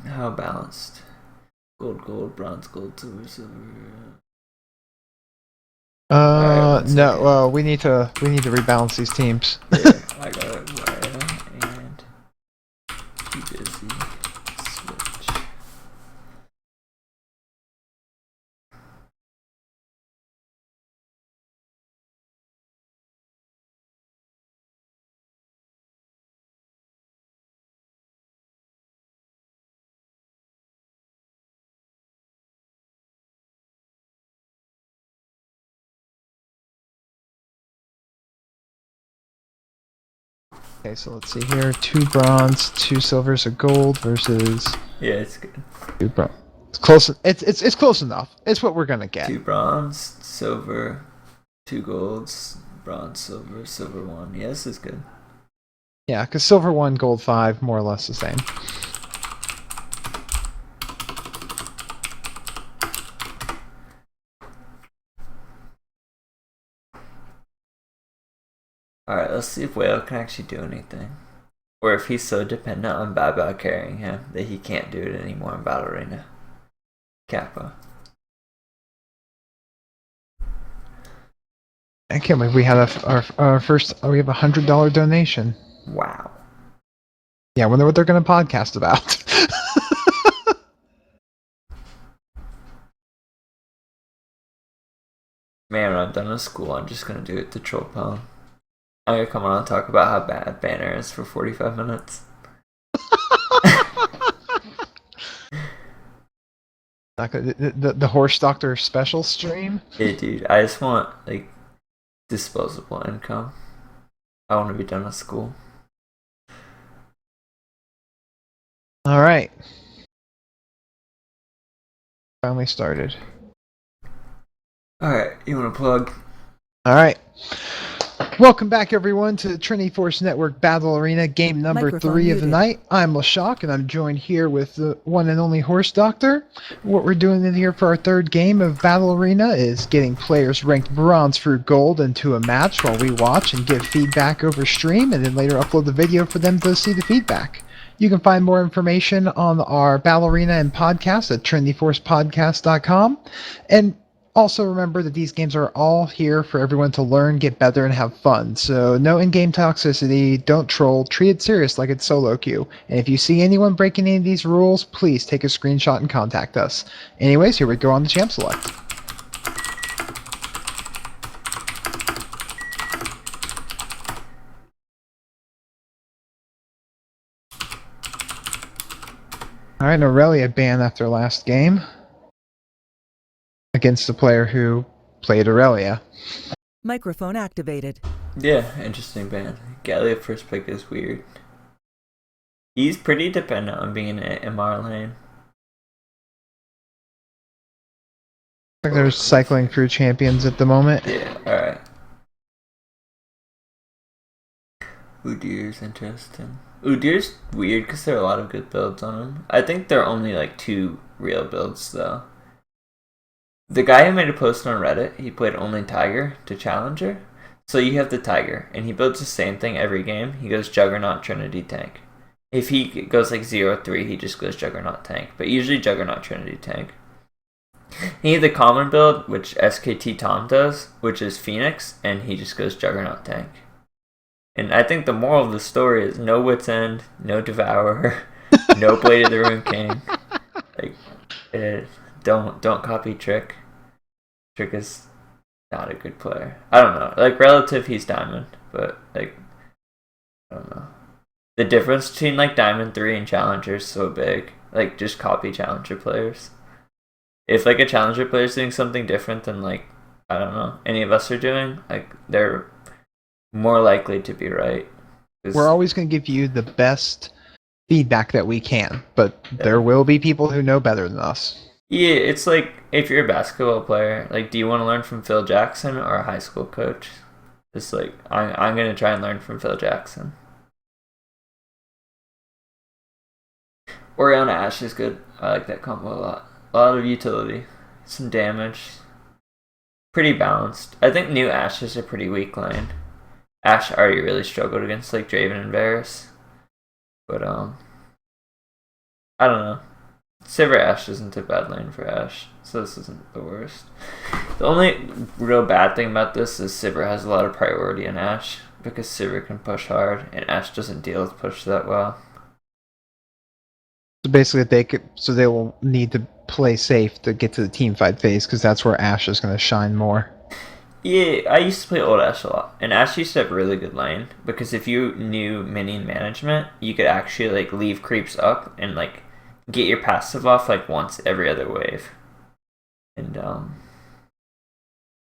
How balanced? Gold, gold, bronze, gold, silver, silver. Alright, one No. second. We need to rebalance these teams. Here, I got it. Wire and keep busy. Switch. Okay, so let's see here: 2 bronze, 2 silvers, a gold versus Yeah, it's good. 2 bronze. It's close. It's close enough. It's what we're gonna get. 2 bronze, silver, 2 golds, bronze, silver, silver 1. Yeah, this is good. Yeah, because silver 1, gold 5, more or less the same. Alright, let's see if Whale can actually do anything. Or if he's so dependent on Baba carrying him that he can't do it anymore in Battle Arena. Kappa. I can't believe we had our first. We have $100 donation. Wow. Yeah, I wonder what they're gonna podcast about. Man, when I'm done with school, I'm just gonna do it to troll Pwn. I'm gonna come on and talk about how bad Banner is for 45 minutes. Like the horse doctor special stream. Hey, dude, I just want, like, disposable income. I want to be done with school. All right. Finally started. Alright, you want to plug? All right. Welcome back, everyone, to Trinity Force Network Battle Arena, game number Microphone 3 of the muted. night. I'm Leshok, and I'm joined here with the one and only Horse Doctor. What we're doing in here for our third game of Battle Arena is getting players ranked bronze through gold into a match while we watch and give feedback over stream, and then later upload the video for them to see the feedback. You can find more information on our Battle Arena and podcast at trinityforcepodcast.com. And also remember that these games are all here for everyone to learn, get better, and have fun. So no in-game toxicity, don't troll, treat it serious like it's solo queue. And if you see anyone breaking any of these rules, please take a screenshot and contact us. Anyways, here we go on the champ select. Alright, Aurelia banned after last game against the player who played Aurelia. Microphone activated. Yeah, interesting band. Gallia first pick is weird. He's pretty dependent on being in MR lane. I think they're cycling through champions at the moment. Yeah, alright. Udyr's interesting. Udyr's weird because there are a lot of good builds on him. I think there are only like 2 real builds though. The guy who made a post on Reddit, he played only Tiger to Challenger. So you have the Tiger, and he builds the same thing every game. He goes Juggernaut, Trinity, Tank. If he goes like 0-3, he just goes Juggernaut, Tank. But usually Juggernaut, Trinity, Tank. He had the common build, which SKT Tom does, which is Phoenix, and he just goes Juggernaut, Tank. And I think the moral of the story is no Wit's End, no Devourer, no Blade of the Ruined King. Like, don't copy Trick. Trick is not a good player. I don't know. Like, relative, he's Diamond, but, like, I don't know. The difference between, like, Diamond 3 and Challenger is so big. Like, just copy Challenger players. If, like, a Challenger player is doing something different than, like, I don't know, any of us are doing, like, they're more likely to be right. We're always going to give you the best feedback that we can, but there will be people who know better than us. Yeah, it's like, if you're a basketball player, like, do you want to learn from Phil Jackson or a high school coach? It's like, I'm going to try and learn from Phil Jackson. Orianna Ashe is good. I like that combo a lot. A lot of utility. Some damage. Pretty balanced. I think new Ashe is a pretty weak lane. Ashe already really struggled against, like, Draven and Varus. But, I don't know. Sivir Ashe isn't a bad lane for Ashe, so this isn't the worst. The only real bad thing about this is Sivir has a lot of priority in Ashe, because Sivir can push hard, and Ashe doesn't deal with push that well. So basically, they will need to play safe to get to the team fight phase, because that's where Ashe is going to shine more. Yeah, I used to play old Ashe a lot, and Ashe used to have really good lane, because if you knew minion management, you could actually like leave creeps up and like get your passive off like once every other wave. And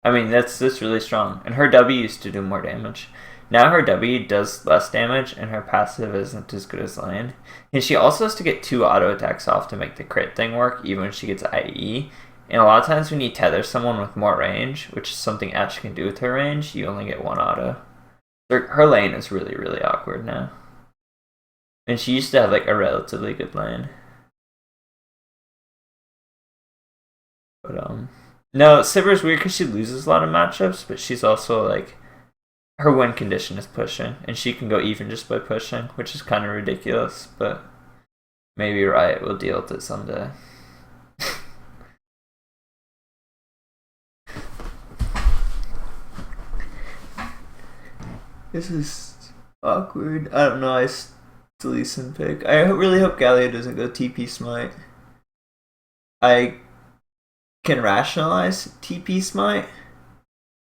I mean that's really strong. And her W used to do more damage. Now her W does less damage, and her passive isn't as good as lane. And she also has to get 2 auto attacks off to make the crit thing work, even when she gets IE. And a lot of times when you tether someone with more range, which is something Ashe can do with her range, you only get 1 auto. Her lane is really, really awkward now. And she used to have like a relatively good lane. But no, Sivir's weird because she loses a lot of matchups, but she's also like, her win condition is pushing, and she can go even just by pushing, which is kind of ridiculous, but maybe Riot will deal with it someday. This is awkward. I don't know. I still Lee pick. I really hope Galio doesn't go TP Smite. I can rationalize TP Smite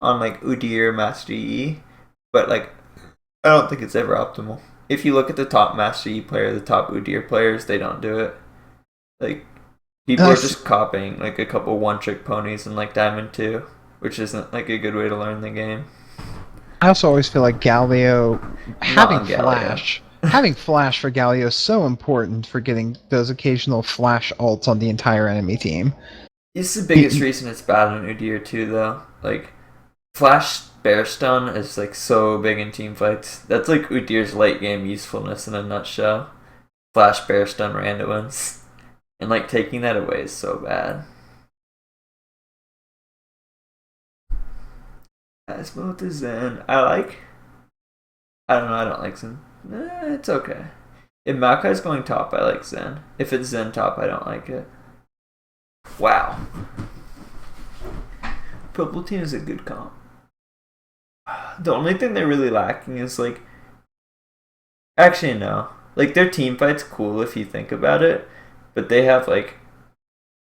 on like Udyr Master E, but like I don't think it's ever optimal. If you look at the top Master E player, the top Udyr players, they don't do it. Like people are just copying like a couple one-trick ponies in like Diamond 2, which isn't like a good way to learn the game. I also always feel like Galio having flash for Galio is so important for getting those occasional flash ults on the entire enemy team. It's the biggest reason it's bad on Udyr too, though. Like flash bear stun is like so big in team fights. That's like Udyr's late game usefulness in a nutshell. Flash bear stun randoms, and like taking that away is so bad. As both as Zen. I don't know, I don't like Zen. It's okay. If Maokai's going top, I like Zen. If it's Zen top, I don't like it. Wow. Purple team is a good comp. The only thing they're really lacking is like... Actually, no. Like, their team fight's cool if you think about it, but they have like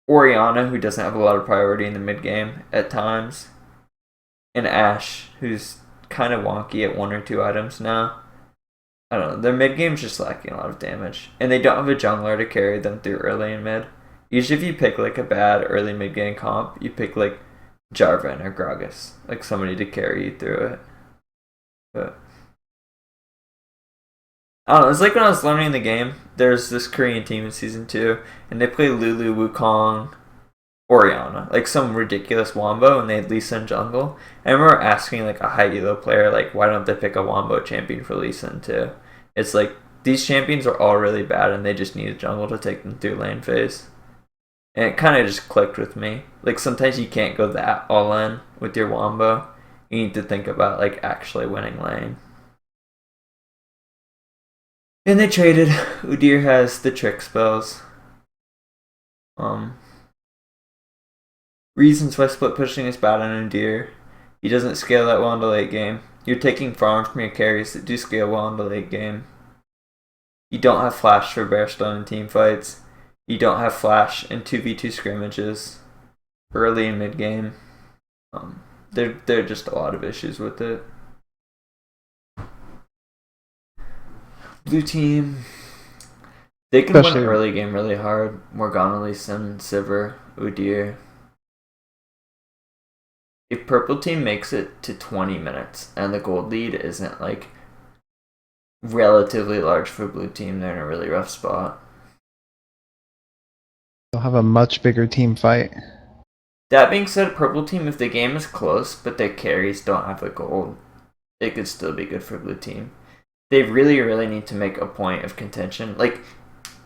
Orianna, who doesn't have a lot of priority in the mid game at times, and Ashe, who's kind of wonky at 1 or 2 items now. I don't know. Their mid game's just lacking a lot of damage, and they don't have a jungler to carry them through early and mid. Usually, if you pick like a bad early mid game comp, you pick like Jarvan or Gragas, like somebody to carry you through it. But I don't know. It's like when I was learning the game. There's this Korean team in season 2, and they play Lulu, Wukong, Orianna, like some ridiculous wombo, and they had Lisa in jungle. I remember asking like a high elo player, like, why don't they pick a wombo champion for Lisa in too? It's like these champions are all really bad, and they just need a jungle to take them through lane phase. And it kind of just clicked with me. Like sometimes you can't go that all in with your wombo. You need to think about like actually winning lane. And they traded. Udyr has the trick spells. Reasons why split pushing is bad on Udyr. He doesn't scale that well in the late game. You're taking farm from your carries that do scale well in the late game. You don't have flash for bear stun in team fights. You don't have flash in 2v2 scrimmages early and mid game. There are just a lot of issues with it. Blue team, they can win early game really hard. Morgana, Lee Sin, Sivir, Udyr. If purple team makes it to 20 minutes and the gold lead isn't like relatively large for blue team, they're in a really rough spot. They'll have a much bigger team fight. That being said, purple team, if the game is close but their carries don't have a gold, it could still be good for blue team. They really, really need to make a point of contention. Like,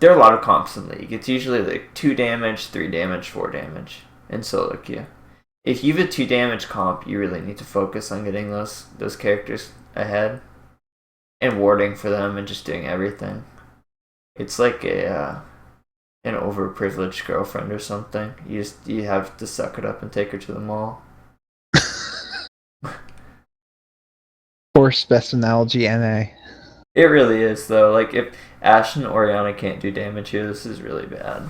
there are a lot of comps in the league. It's usually like 2 damage, 3 damage, 4 damage in solo queue. If you have a 2 damage comp, you really need to focus on getting those characters ahead and warding for them and just doing everything. It's like a an overprivileged girlfriend or something. You have to suck it up and take her to the mall. Course, best analogy, NA. It really is though. Like if Ash and Oriana can't do damage here, this is really bad.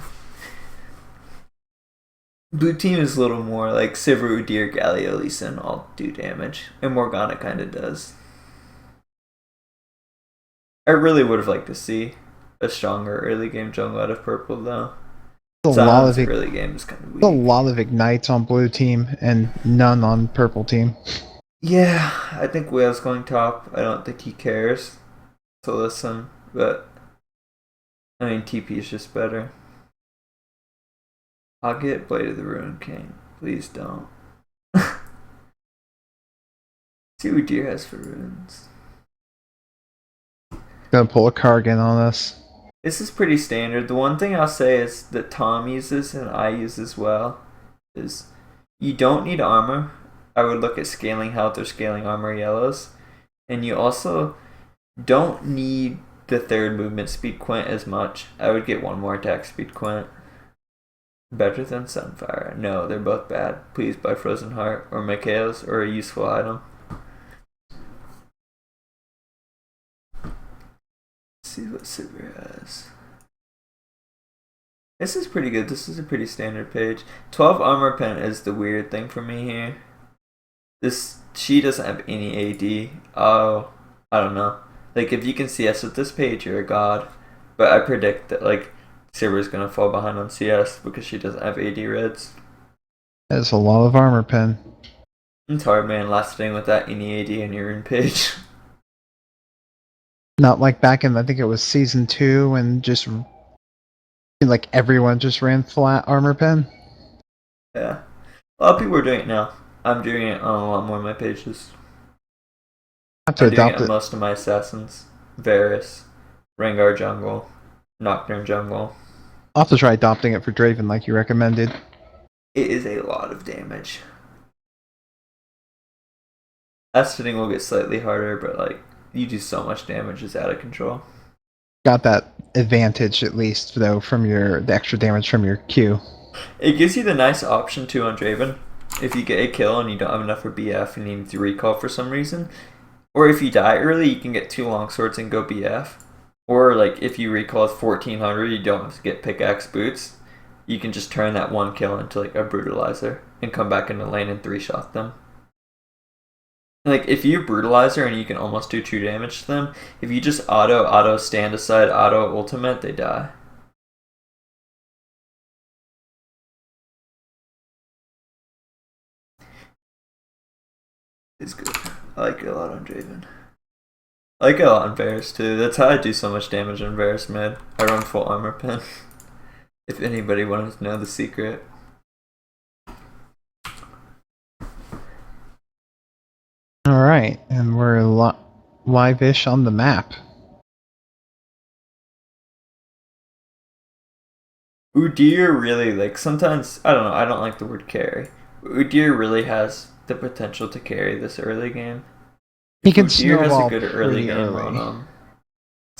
Blue team is a little more like Sivir, Udyr, Galio, Lee Sin all do damage, and Morgana kind of does. I really would have liked to see a stronger early game jungle out of purple though. A lot of early game is kind of weak. A lot of ignites on blue team and none on purple team. Yeah, I think Whale's going top. I don't think he cares to listen, but I mean TP is just better. I'll get Blade of the Ruined King. Please don't. See what Udyr has for runes. Gonna pull a Kargan on us. This is pretty standard. The one thing I'll say is that Tom uses and I use as well is you don't need armor. I would look at scaling health or scaling armor yellows. And you also don't need the third movement speed quint as much. I would get one more attack speed quint. Better than Sunfire. No, they're both bad. Please buy Frozen Heart or Mikhail's or a useful item. See what Sivir has. This is pretty good. This is a pretty standard page. 12 armor pen is the weird thing for me here. She doesn't have any AD. Oh, I don't know. Like if you can CS with this page, you're a god. But I predict that like Sivir's gonna fall behind on CS because she doesn't have AD reds. That's a lot of armor pen. It's hard, man, lasting without any AD on your rune page. Not like back in, I think it was season 2, and just like everyone just ran flat armor pen. Yeah, a lot of people are doing it now. I'm doing it on a lot more of my pages. I have to I'm doing adopt it on most of my assassins. Varus, Rengar jungle, Nocturne jungle. I'll have to try adopting it for Draven like you recommended. It is a lot of damage. Ascending will get slightly harder, but like you do so much damage, it's out of control. Got that advantage at least though from the extra damage from your Q. It gives you the nice option too on Draven. If you get a kill and you don't have enough for BF and you need to recall for some reason, or if you die early, you can get 2 longswords and go BF. Or like if you recall with 1400, you don't have to get pickaxe boots. You can just turn that one kill into like a brutalizer and come back into lane and 3-shot them. Like if you brutalizer and you can almost do 2 damage to them, if you just auto stand aside, auto ultimate, they die. It's good. I like it a lot on Draven. I like it a lot on Varus too. That's how I do so much damage on Varus mid. I run full armor pen. If anybody wanted to know the secret. Alright, and we're live-ish on the map. Udyr really, like, sometimes, I don't know, I don't like the word carry. Udyr really has the potential to carry this early game. He can Udyr has a snowball good early pretty game early. on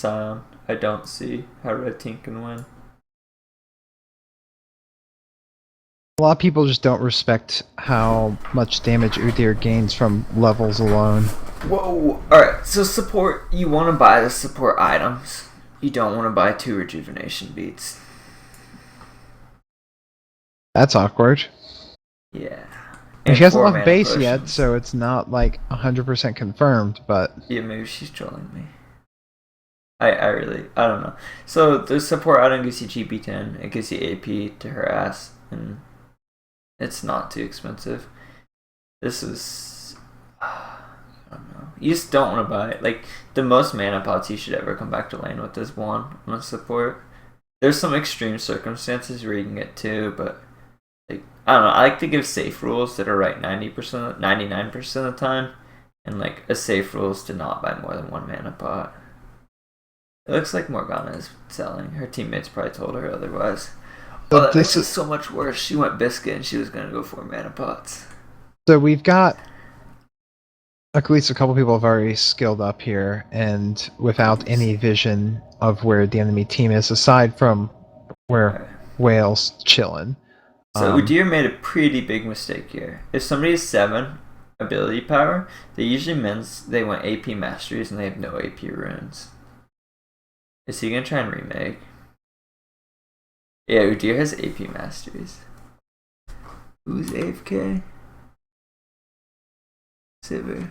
Sion. I don't see how Red Team can win. A lot of people just don't respect how much damage Udyr gains from levels alone. Whoa! Alright, so support, you want to buy the support items. You don't want to buy 2 rejuvenation beats. That's awkward. Yeah. And she hasn't 4 left mana base yet, potions. so it's not like 100% confirmed, but... Yeah, maybe she's trolling me. I don't know. So the support item gives you GP10, it gives you AP to her ass, and it's not too expensive. This is... I don't know. You just don't want to buy it. Like, the most mana pots you should ever come back to lane with is 1 on a support. There's some extreme circumstances where you can get 2, but... like, I don't know, I like to give safe rules that are right 90%, 99% of the time, and like a safe rule is to not buy more than 1 mana pot. It looks like Morgana is selling. Her teammates probably told her otherwise. But Oh, that this makes it is- so much worse. She went Biscuit and she was going to go 4 mana pots. So we've got... at least a couple people have already skilled up here, and without any vision of where the enemy team is, aside from where Alright. Whale's chilling. So Udyr made a pretty big mistake here. If somebody has 7 ability power, they usually means they want AP masteries and they have no AP runes. Is he gonna try and remake? Yeah, Udyr has AP masteries. Who's AFK? Sivir.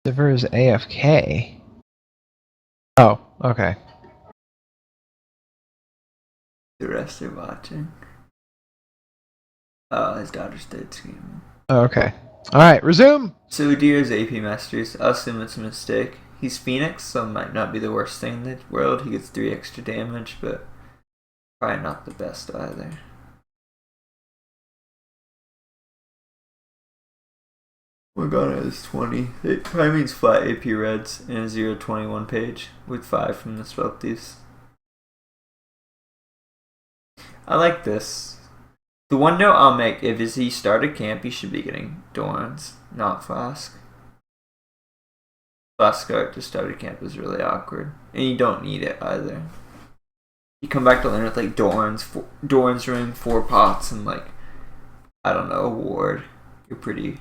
Sivir is AFK. Oh, okay. The rest are watching. Oh, his daughter's dead screaming. Okay. Alright, resume! So Udyr's AP masteries, I'll assume it's a mistake. He's Phoenix, so it might not be the worst thing in the world. He gets 3 extra damage, but probably not the best either. Morgana is 20. It probably means flat AP reds in a 0-21 page with 5 from the spell thieves. I like this. The one note I'll make, if he started camp, he should be getting Dorns, not Flask. Flask art to start a camp is really awkward, and you don't need it either. You come back to land with like Dorns ring, 4 pots, and like, I don't know, a ward. You're pretty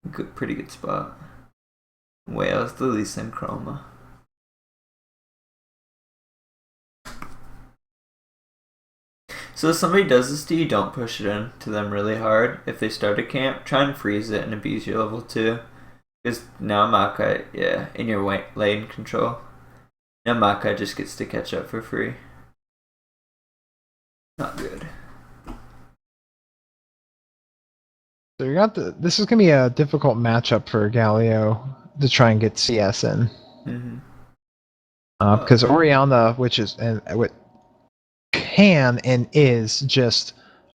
good spot. Whales, the Lisa and Chroma. So if somebody does this to you, don't push it in to them really hard. If they start a camp, try and freeze it and abuse your level 2. Because now Makai, yeah, in your lane control. Now Makai just gets to catch up for free. Not good. So you got this is gonna be a difficult matchup for Galio to try and get CS in. Because Oriana, which is what can and is just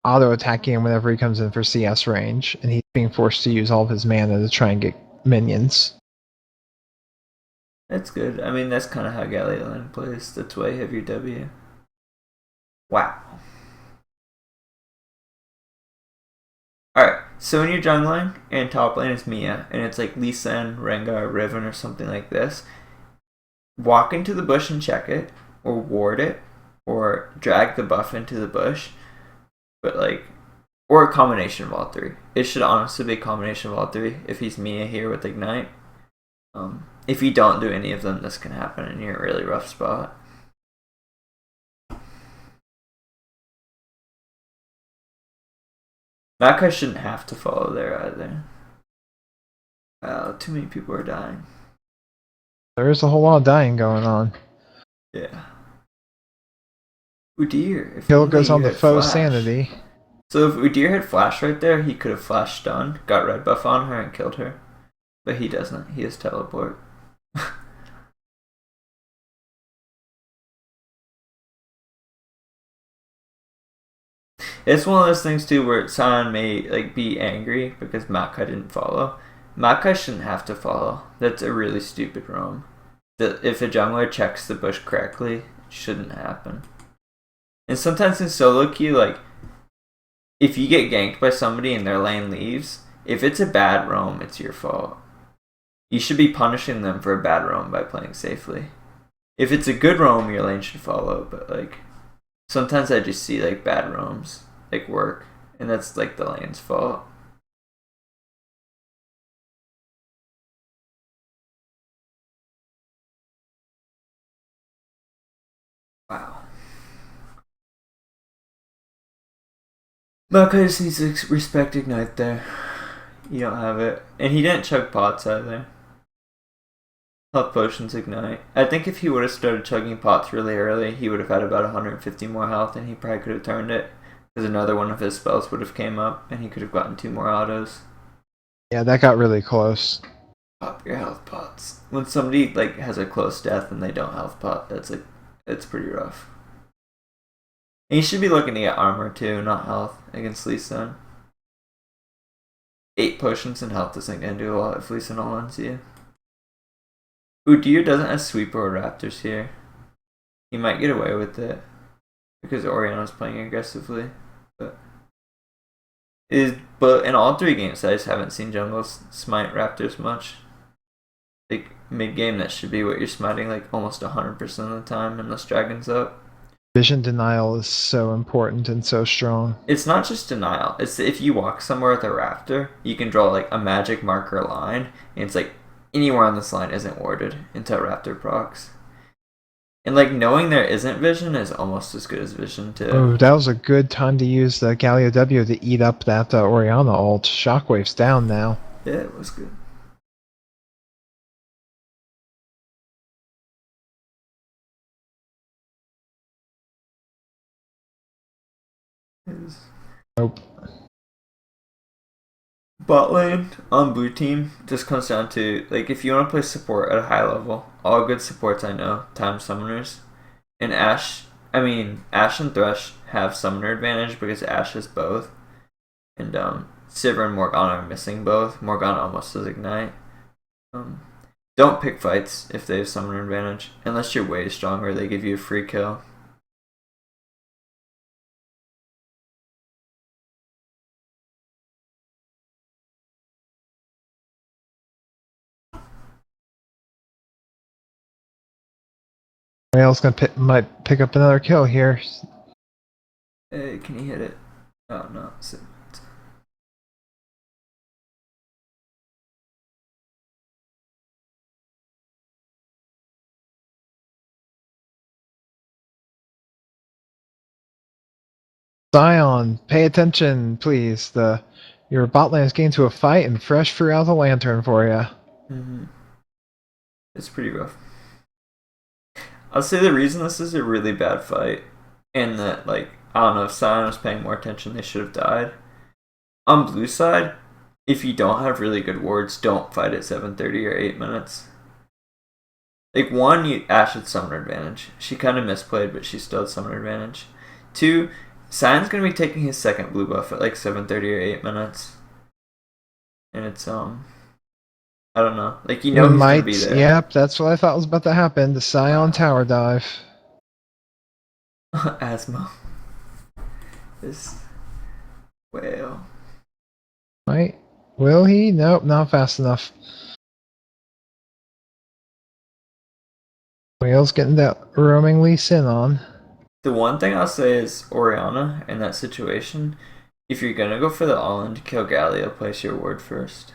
auto attacking him whenever he comes in for CS range, and he's being forced to use all of his mana to try and get minions. That's good. I mean, that's kind of how Galio lane plays. That's why you have your W. Wow. Alright, so in your jungling and top lane is Mia, and it's like Lee Sin, Rengar, Riven, or something like this. Walk into the bush and check it, or ward it, or drag the buff into the bush, but like, or a combination of all 3. It should honestly be a combination of all 3 if he's Mia here with Ignite. If you don't do any of them, this can happen and you're in a really rough spot. Makai shouldn't have to follow there either. Wow, too many people are dying. There's a whole lot of dying going on. Yeah. Udyr. Kill goes on the foe's sanity. So if Udyr had flash right there, he could have flash stunned, got red buff on her, and killed her. But he doesn't. He has teleport. It's one of those things too where Sion may like be angry because Makai didn't follow. Makai shouldn't have to follow. That's a really stupid roam. If a jungler checks the bush correctly, it shouldn't happen. And sometimes in solo queue, like if you get ganked by somebody and their lane leaves, if it's a bad roam, it's your fault. You should be punishing them for a bad roam by playing safely. If it's a good roam, your lane should follow, but like sometimes I just see like bad roams like work, and that's like the lane's fault. Wow. Makai just needs to respect Ignite there. You don't have it. And he didn't chug pots either. Health potions Ignite. I think if he would have started chugging pots really early, he would have had about 150 more health and he probably could have turned it. Because another one of his spells would have came up and he could have gotten 2 more autos. Yeah, that got really close. Pop your health pots. When somebody like has a close death and they don't health pot, it's pretty rough. And you should be looking to get armor too, not health, against Lee Sin. 8 potions and health isn't going to do a lot if Lee Sin all-ins you. Udyr doesn't have Sweeper or Raptors here. He might get away with it because Oriana's playing aggressively. But in all 3 games, I just haven't seen jungles smite Raptors much. Like mid game, that should be what you're smiting like almost 100% of the time, unless dragon's up. Vision denial is so important and so strong. It's not just denial. It's if you walk somewhere with a raptor, you can draw like a magic marker line, and it's like anywhere on this line isn't warded until raptor procs. And like knowing there isn't vision is almost as good as vision too. Oh, that was a good time to use the Galio W to eat up that Oriana ult. Shockwave's down now. Yeah, it was good. Nope. Bot lane on blue team just comes down to like if you want to play support at a high level, all good supports I know, time summoners. And Ashe and Thresh have summoner advantage because Ashe has both. And Sivir and Morgana are missing both. Morgana almost does ignite. Don't pick fights if they have summoner advantage. Unless you're way stronger, they give you a free kill. Else might pick up another kill here. Hey, can he hit it? Oh no. Zion, pay attention, please. Your bot lane is getting to a fight, and Fresh threw out the lantern for you. It's pretty rough. I'll say the reason this is a really bad fight, and that like I don't know if Zion was paying more attention, they should have died. On blue side, if you don't have really good wards, don't fight at 7:30 or 8 minutes. Like one, Ashe had summoner advantage. She kind of misplayed, but she still had summoner advantage. Two, Zion's gonna be taking his second blue buff at like 7:30 or 8 minutes, and it's I don't know. Like he's gonna be there. Yep, that's what I thought was about to happen. The Sion tower dive. Asthma. This whale. Right? Will he? Nope, not fast enough. Whale's getting that roaming Lee Sin on. The one thing I'll say is Oriana in that situation, if you're gonna go for the all-in to kill Galio, place your ward first.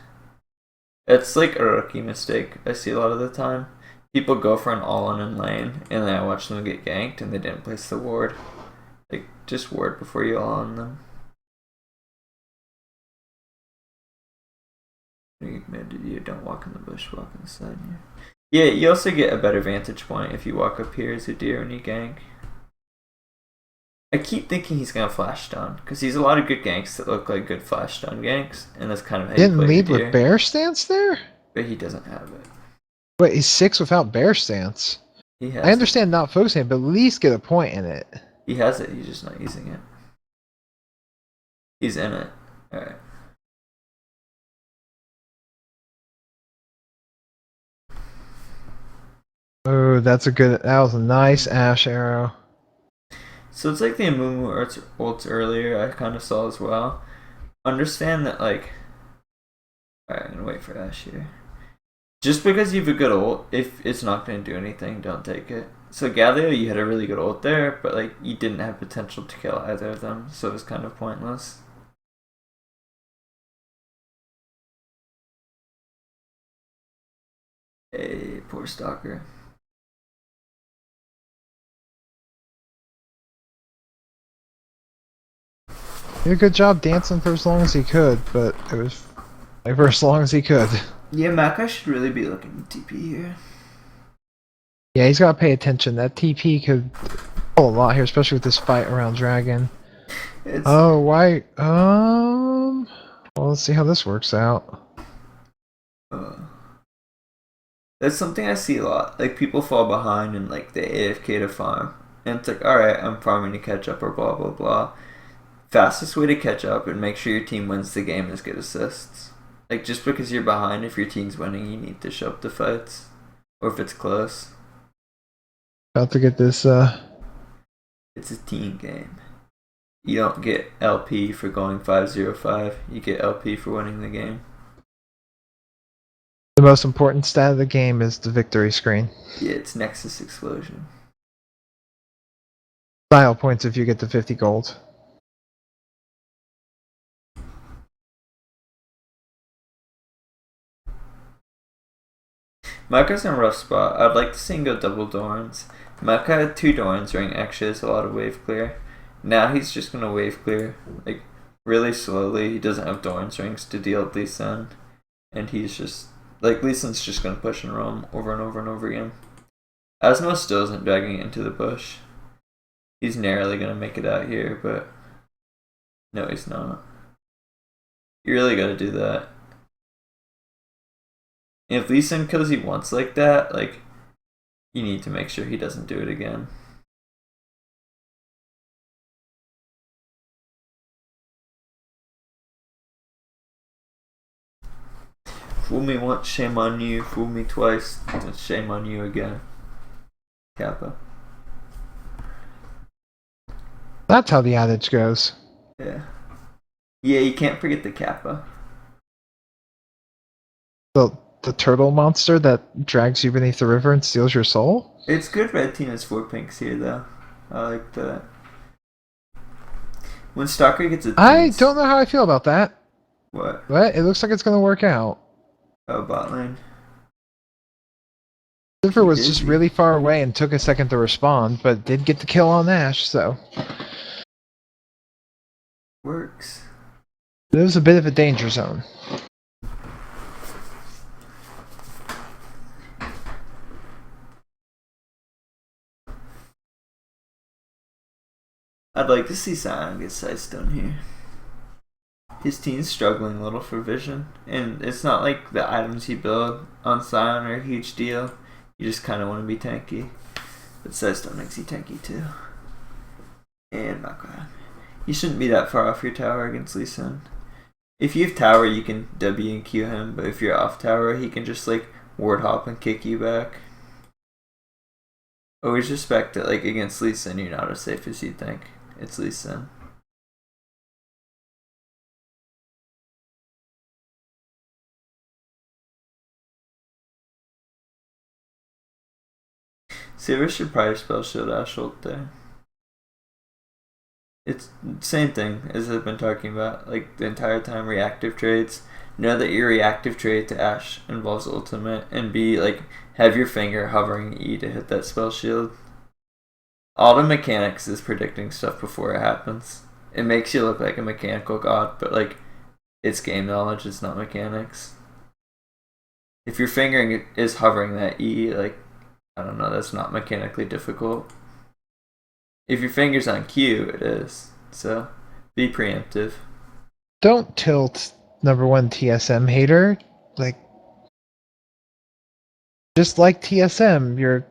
It's like a rookie mistake I see a lot of the time. People go for an all-in in lane, and then I watch them get ganked, and they didn't place the ward. Like, just ward before you all-in them. You don't walk in the bush, walk in the side here. Yeah, you also get a better vantage point if you walk up here as a deer and you gank. I keep thinking he's gonna flash stun because he's a lot of good ganks that look like good flash stun ganks, and that's kind of how Didn't you play lead deer, with bear stance there? but he doesn't have it. Wait, he's 6 without bear stance. He has. I understand not focusing, but at least get a point in it. He has it. He's just not using it. He's in it. All right. Oh, that was a nice Ashe arrow. So it's like the Amumu ults earlier I kind of saw as well. Understand that like... Alright, I'm gonna wait for Ashe here. Just because you have a good ult, if it's not gonna do anything, don't take it. So Galio, you had a really good ult there, but like you didn't have potential to kill either of them, so it was kind of pointless. Hey, poor Stalker. He did a good job dancing for as long as he could, but it was like for as long as he could. Yeah, Makai should really be looking TP here. Yeah, he's got to pay attention. That TP could pull a lot here, especially with this fight around Dragon. Oh, why? Well, let's see how this works out. That's something I see a lot. Like, people fall behind and, like, they AFK to farm. And it's like, alright, I'm farming to catch up or blah, blah, blah. Fastest way to catch up and make sure your team wins the game is get assists. Like, just because you're behind, if your team's winning, you need to show up to fights. Or if it's close. About to get this, It's a team game. You don't get LP for going 5-0-5. You get LP for winning the game. The most important stat of the game is the victory screen. Yeah, it's Nexus Explosion. Style points if you get the 50 gold. Micah's in a rough spot. I'd like to see him go double Dorans. Micah had 2 Dorans ring actually has a lot of wave clear. Now he's just gonna wave clear, like, really slowly. He doesn't have Dorans rings to deal with Lee Sin. And he's just, like, Lee Sin's just gonna push and roam over and over and over again. Asmo still isn't dragging it into the bush. He's narrowly gonna make it out here, but no, he's not. You really gotta do that. And if Lee Sin kills you once like that, like, you need to make sure he doesn't do it again. Fool me once, shame on you. Fool me twice, shame on you again. Kappa. That's how the adage goes. Yeah. Yeah, you can't forget the Kappa. The turtle monster that drags you beneath the river and steals your soul? It's good red team has 4 pinks here, though. I like that. When Stalker gets a I don't know how I feel about that. What? But it looks like it's going to work out. Oh, bot lane. Silver was just really far away and took a second to respond, but did get the kill on Ash, so Works. it was a bit of a danger zone. I'd like to see Sion get Sightstone here. His team's struggling a little for vision, and it's not like the items he build on Sion are a huge deal. You just kind of want to be tanky. But Sightstone makes you tanky too. And Malcolm. You shouldn't be that far off your tower against Lee Sin. If you have tower, you can W and Q him, but if you're off tower, he can just, like, ward hop and kick you back. Always respect that, like, against Lee Sin, you're not as safe as you think. It's Lee Sin. Sivir should probably spell shield Ash ult there. It's same thing as I've been talking about, like, the entire time. Reactive trades. Know that your reactive trade to Ash involves ultimate, and B, like, have your finger hovering E to hit that spell shield. Auto mechanics is predicting stuff before it happens. It makes you look like a mechanical god, but, like, it's game knowledge, it's not mechanics. If your finger is hovering that E, like, I don't know, that's not mechanically difficult. If your finger's on Q, it is. So, be preemptive. Don't tilt #1 TSM hater. Like, just like TSM, you're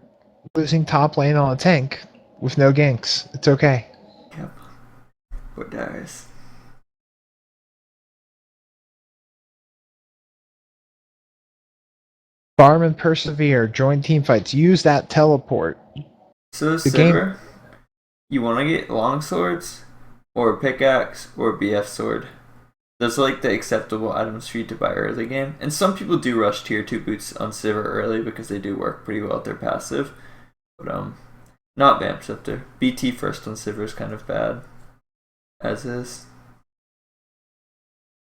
losing top lane on a tank with no ganks. It's okay. Yep. Poor Darius. Farm and persevere. Join team fights. Use that teleport. So, The Sivir, you want to get long swords, or pickaxe, or BF sword. Those are, like, the acceptable items for you to buy early game. And some people do rush tier 2 boots on Sivir early because they do work pretty well with their passive. But, not Vamp Scepter. BT first on Sivir is kind of bad. As is.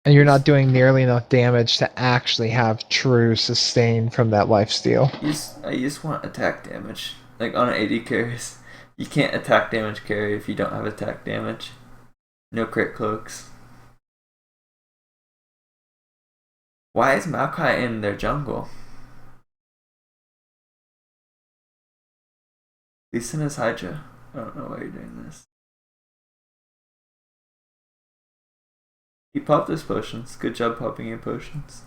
And you're not doing nearly enough damage to actually have true sustain from that lifesteal. I just want attack damage. Like, on 80 carries. You can't attack damage carry if you don't have attack damage. No crit cloaks. Why is Maokai in their jungle? Lee Sin is Hydra. I don't know why you're doing this. He popped his potions. Good job popping your potions.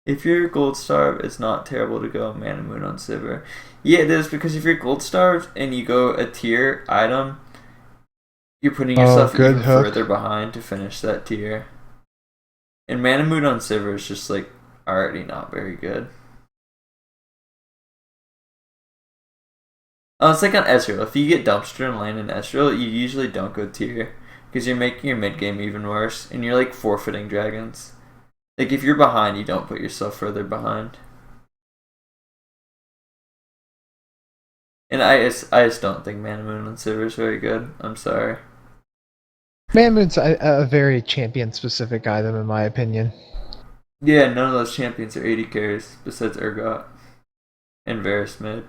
If you're gold starved, it's not terrible to go Mana Moon on Sivir. Yeah, it is, because if you're gold starved and you go a tier item, you're putting yourself even further behind to finish that tier. And Mana Moon on Sivir is just, like, already not very good. Oh, it's like on Ezreal. If you get dumpster and land in Ezreal, you usually don't go tier, because you're making your mid game even worse, and you're, like, forfeiting dragons. Like, if you're behind, you don't put yourself further behind. And I just don't think Mana Moon on Silver is very good. I'm sorry. Man Moon's a very champion-specific item, in my opinion. Yeah, none of those champions are 80 carries besides Urgot and Varus mid.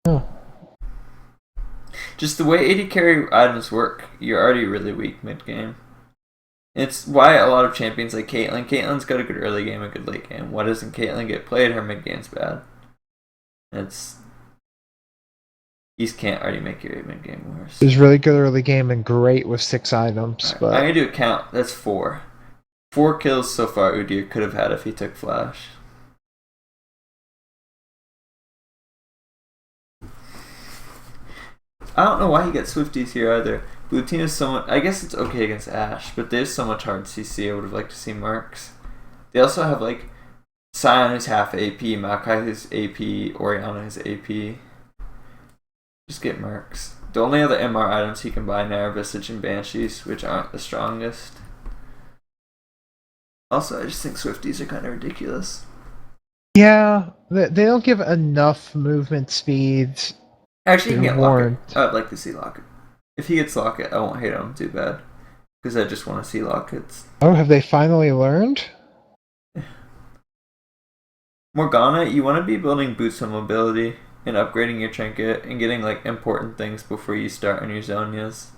Oh. Just the way 80 carry items work, you're already really weak mid game. It's why a lot of champions like Caitlyn's got a good early game, a good late game. Why doesn't Caitlyn get played? Her mid game's bad. You can't already make your mid game worse. It's really good early game and great with 6 items. Right. But I'm gonna do a count. That's 4. 4 kills so far Udyr could have had if he took flash. I don't know why he gets Swifties here either. Blue team is somewhat. I guess it's okay against Ashe, but there's so much hard CC. I would have liked to see Mercs. They also have like Sion who's half AP, Makai who's AP, Orianna who's AP. Just get Mercs. The only other MR items he can buy now are Visage and Banshees, which aren't the strongest. Also, I just think Swifties are kind of ridiculous. yeah, they don't give enough movement speed. Actually, you can get warrant. Locket. I'd like to see Locket. If he gets Locket, I won't hate him too bad. Because I just want to see Lockets. Oh, have they finally learned? Morgana, you want to be building boots of mobility and upgrading your trinket and getting like important things before you start on your Zonias.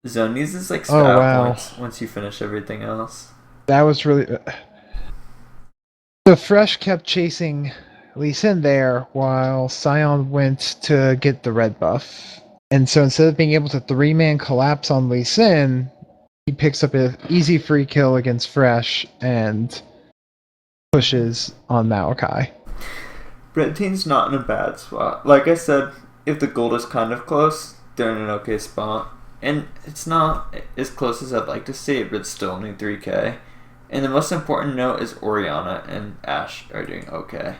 Zonias is like style points once you finish everything else. That was really... So Fresh kept chasing Lee Sin there while Sion went to get the red buff. And so instead of being able to 3-man collapse on Lee Sin, he picks up an easy free kill against Fresh and pushes on Maokai. Red team's not in a bad spot. Like I said, if the gold is kind of close, they're in an okay spot. And it's not as close as I'd like to see it, but it's still only 3k. And the most important note is Orianna and Ashe are doing okay.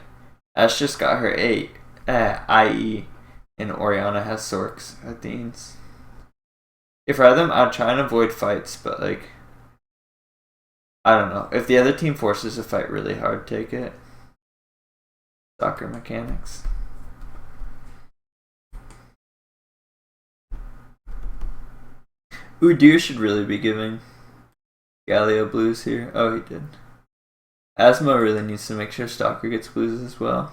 Ashe just got her IE, and Orianna has Sorks, Athenes. If I had them, I'd try and avoid fights, but like, I don't know. If the other team forces a fight really hard, take it. Soccer mechanics. Udyr should really be giving Galio blues here. Oh, he did. Asmo really needs to make sure Stalker gets blues as well.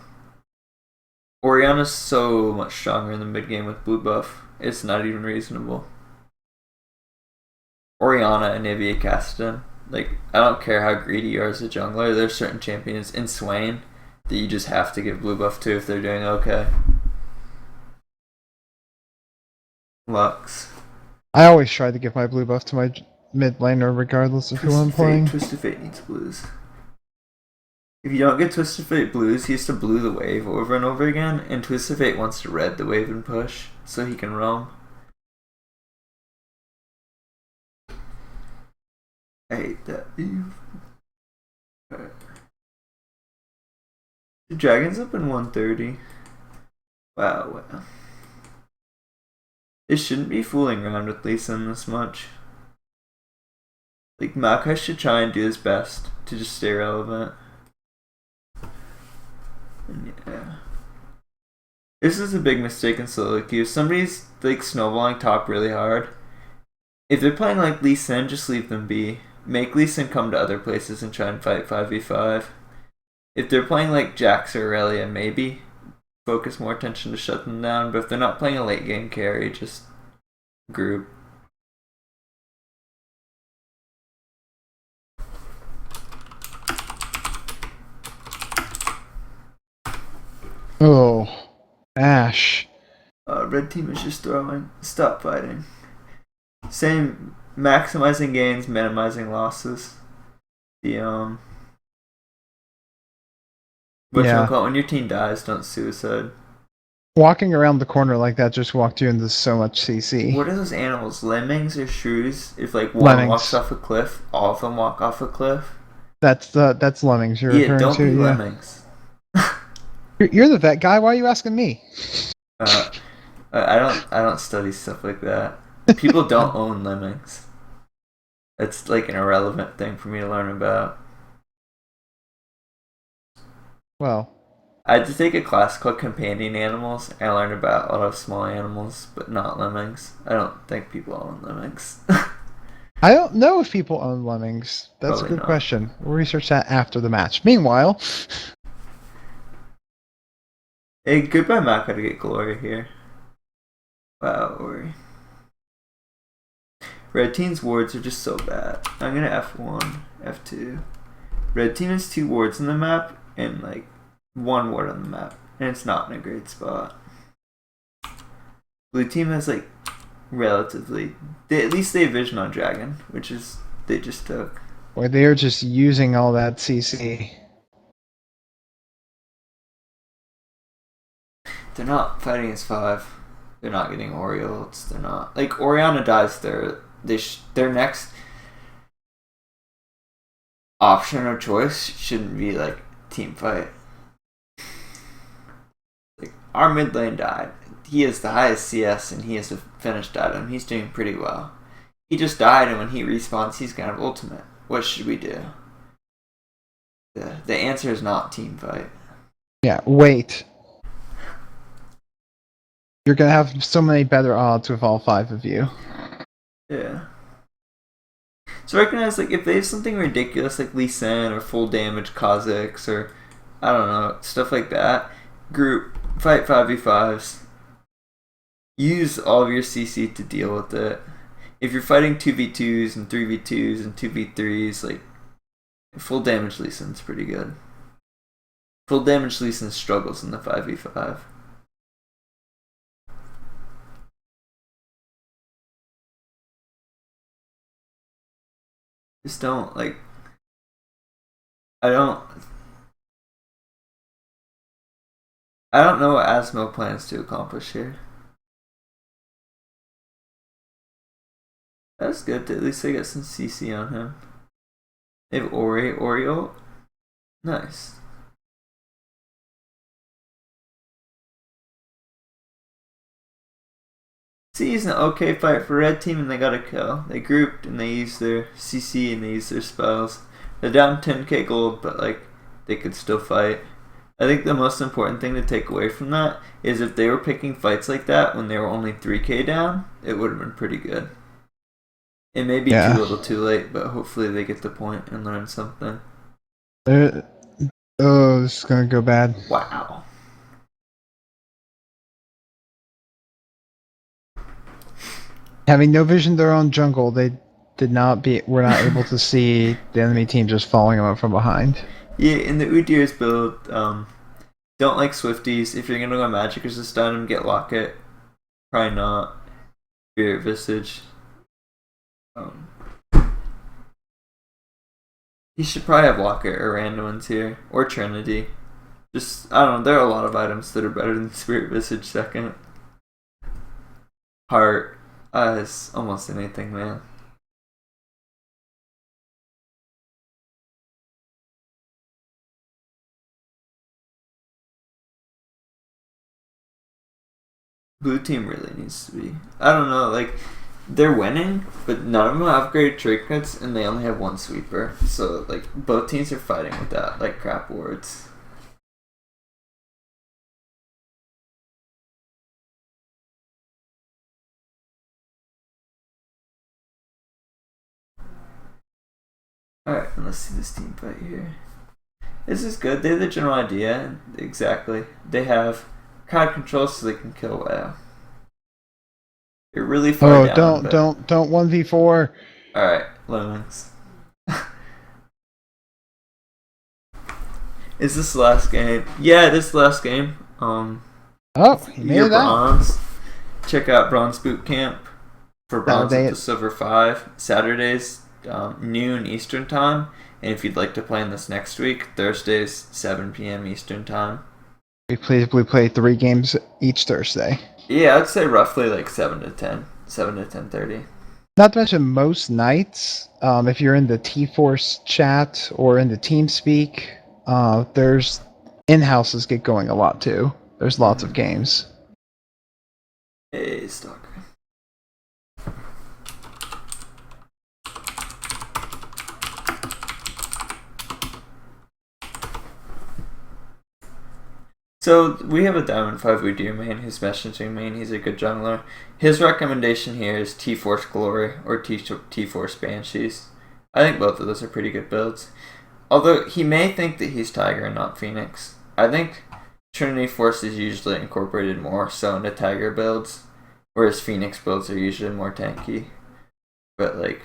Orianna's so much stronger in the mid game with blue buff. It's not even reasonable. Orianna and Nivea Cassidy. Like, I don't care how greedy you are as a jungler. There's certain champions in Swain that you just have to give blue buff to if they're doing okay. Lux. I always try to give my blue buff to my mid laner regardless of who I'm playing. Twisted Fate needs blues. If you don't get Twisted Fate blues, he has to blue the wave over and over again, and Twisted Fate wants to red the wave and push so he can roam. I hate that. Right. The Dragon's up in 130. Wow. It shouldn't be fooling around with Lee Sin this much. Like, Makai should try and do his best to just stay relevant. And yeah. This is a big mistake in solo queue. If somebody's like snowballing top really hard, if they're playing like Lee Sin, just leave them be. Make Lee Sin come to other places and try and fight 5v5. If they're playing like Jax or Aurelia, maybe focus more attention to shut them down. But if they're not playing a late game carry, just group. Oh, Ashe. Red team is just throwing. Stop fighting. Same, maximizing gains, minimizing losses. The when your team dies, don't suicide. Walking around the corner like that just walked you into so much CC. What are those animals? Lemmings or shrews? If like one walks off a cliff, all of them walk off a cliff. That's lemmings you're referring don't to. Be lemmings. You're the vet guy. Why are you asking me? I don't study stuff like that. People don't own lemmings. That's like an irrelevant thing for me to learn about. Well, I had to take a class called Companion Animals, and I learned about a lot of small animals, but not lemmings. I don't think people own lemmings. I don't know if people own lemmings. That's a Probably good not. question. We'll research that after the match. Meanwhile, Hey, goodbye, Matt. Gotta get Glory here. Wow, Ori. Red Team's wards are just so bad. I'm gonna F1, F2. Red Team has 2 wards on the map and like 1 ward on the map, and it's not in a great spot. Blue Team has like relatively. At least they have vision on Dragon, which is they just took. boy, they are just using all that CC. They're not fighting as 5. They're not getting Orioles. They're not like Oriana dies. Their next option or choice shouldn't be like team fight. Like our mid lane died. He has the highest CS and he has a finished item. He's doing pretty well. He just died, and when he respawns, he's gonna have ultimate. What should we do? The answer is not team fight. Yeah, wait. You're gonna have so many better odds with all 5 of you. Yeah. So recognize like if they have something ridiculous like Lee Sin or full damage Kha'Zix or I don't know, stuff like that, group fight 5v5s. Use all of your CC to deal with it. If you're fighting 2v2s and 3v2s and 2v3s, like full damage Lee Sin's pretty good. Full damage Lee Sin struggles in the 5v5. Just don't like. I don't. I don't know what Asmo plans to accomplish here. That's good. At least they got some CC on him. They have Oreo. Nice. C is an okay fight for red team, and they got a kill. They grouped and they used their CC and they used their spells. They're down 10k gold, but like they could still fight. I think the most important thing to take away from that is if they were picking fights like that when they were only 3k down, it would have been pretty good. It may be too little too late, but hopefully they get the point and learn something. Oh, this is gonna go bad. Wow. Having no vision of their own jungle, they were not able to see the enemy team just following them up from behind. Yeah, in the Udir's build, don't like Swifties. If you're gonna go Magic or stun him, get Locket. Probably not. Spirit Visage. You should probably have Locket or Randuin's here. Or Trinity. Just, I don't know, there are a lot of items that are better than Spirit Visage second. Heart. It's almost anything, man. Blue team really needs to be. I don't know, like, they're winning, but none of them have upgraded trinkets, and they only have 1 sweeper. So, like, both teams are fighting with that, like, crap wards. Alright, let's see this team fight here. This is good. They have the general idea. Exactly. They have crowd control so they can kill WoW. You're really far down. Don't 1v4. Alright, Lumens. Is this the last game? Yeah, this is the last game. He made it out. Bronze. Check out Bronze Boot Camp for Bronze up to Silver 5. Saturdays, noon Eastern Time. And if you'd like to play in this next week, Thursdays, 7 p.m. Eastern Time. We play 3 games each Thursday. Yeah, I'd say roughly like 7 to 10. 7 to 10:30. Not to mention most nights, if you're in the Tforce chat or in the TeamSpeak, there's in-houses get going a lot too. There's lots of games. Hey, Stalker. So we have a Diamond 5 Udyr main who's messaging main. He's a good jungler. His recommendation here is Tforce Glory or Tforce Banshees. I think both of those are pretty good builds. Although he may think that he's Tiger and not Phoenix. I think Trinity Force is usually incorporated more so into Tiger builds, whereas Phoenix builds are usually more tanky. But like,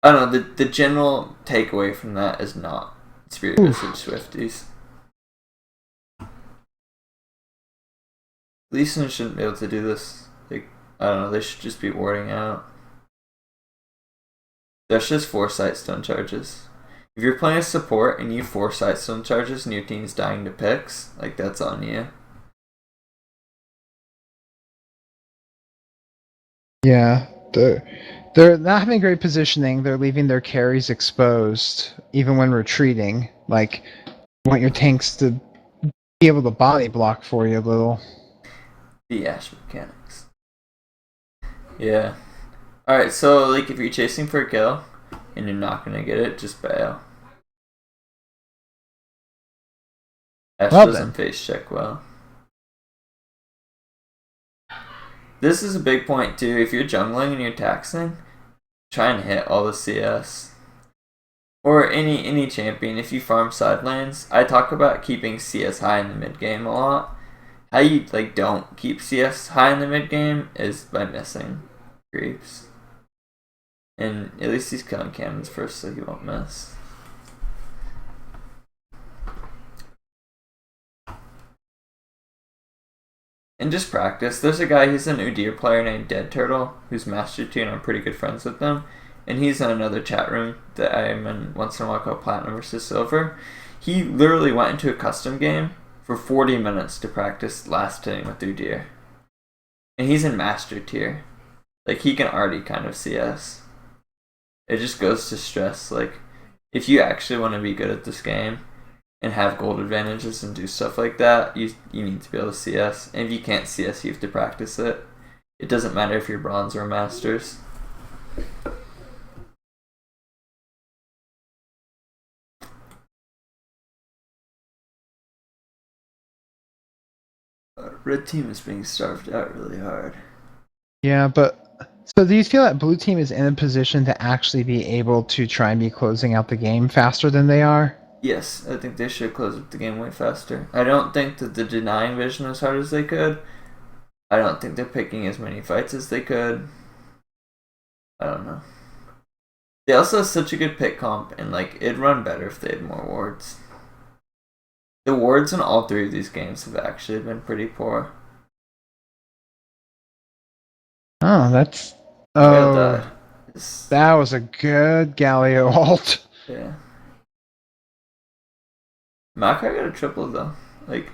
I don't know, the general takeaway from that is not Spirit Visage Swifties. Lee Sin shouldn't be able to do this. Like, I don't know, they should just be warding out. That's just 4 Sightstone charges. If you're playing a support and you 4 Sightstone charges and your team's dying to picks, like, that's on you. Yeah, they're not having great positioning. They're leaving their carries exposed, even when retreating. Like, want your tanks to be able to body block for you a little. The Ash mechanics. Yeah. Alright, so, like, if you're chasing for a kill and you're not gonna get it, just bail. Ash doesn't face check well. This is a big point too. If you're jungling and you're taxing, try and hit all the CS. Or any champion. If you farm side lanes, I talk about keeping CS high in the mid game a lot. How you like don't keep CS high in the mid game is by missing creeps. And at least he's killing cannons first, so he won't miss. And just practice. There's a guy, he's an Udyr player named Dead Turtle, who's Master 2, and I'm pretty good friends with him. And he's in another chat room that I'm in once in a while called Platinum vs. Silver. He literally went into a custom game for 40 minutes to practice last hitting with Udyr. And he's in Master tier. Like, he can already kind of CS. It just goes to stress, like, if you actually want to be good at this game and have gold advantages and do stuff like that, you need to be able to CS. And if you can't CS, you have to practice it. It doesn't matter if you're bronze or masters. Red team is being starved out really hard. Yeah, but so do you feel that blue team is in a position to actually be able to try and be closing out the game faster than they are? Yes, I think they should close up the game way faster. I don't think that they're denying vision as hard as they could. I don't think they're picking as many fights as they could. I don't know. They also have such a good pick comp, and like it'd run better if they had more wards. The wards in all 3 of these games have actually been pretty poor. Oh, that's... Oh, that was a good Galio ult. Yeah. Makai got a triple though. Like,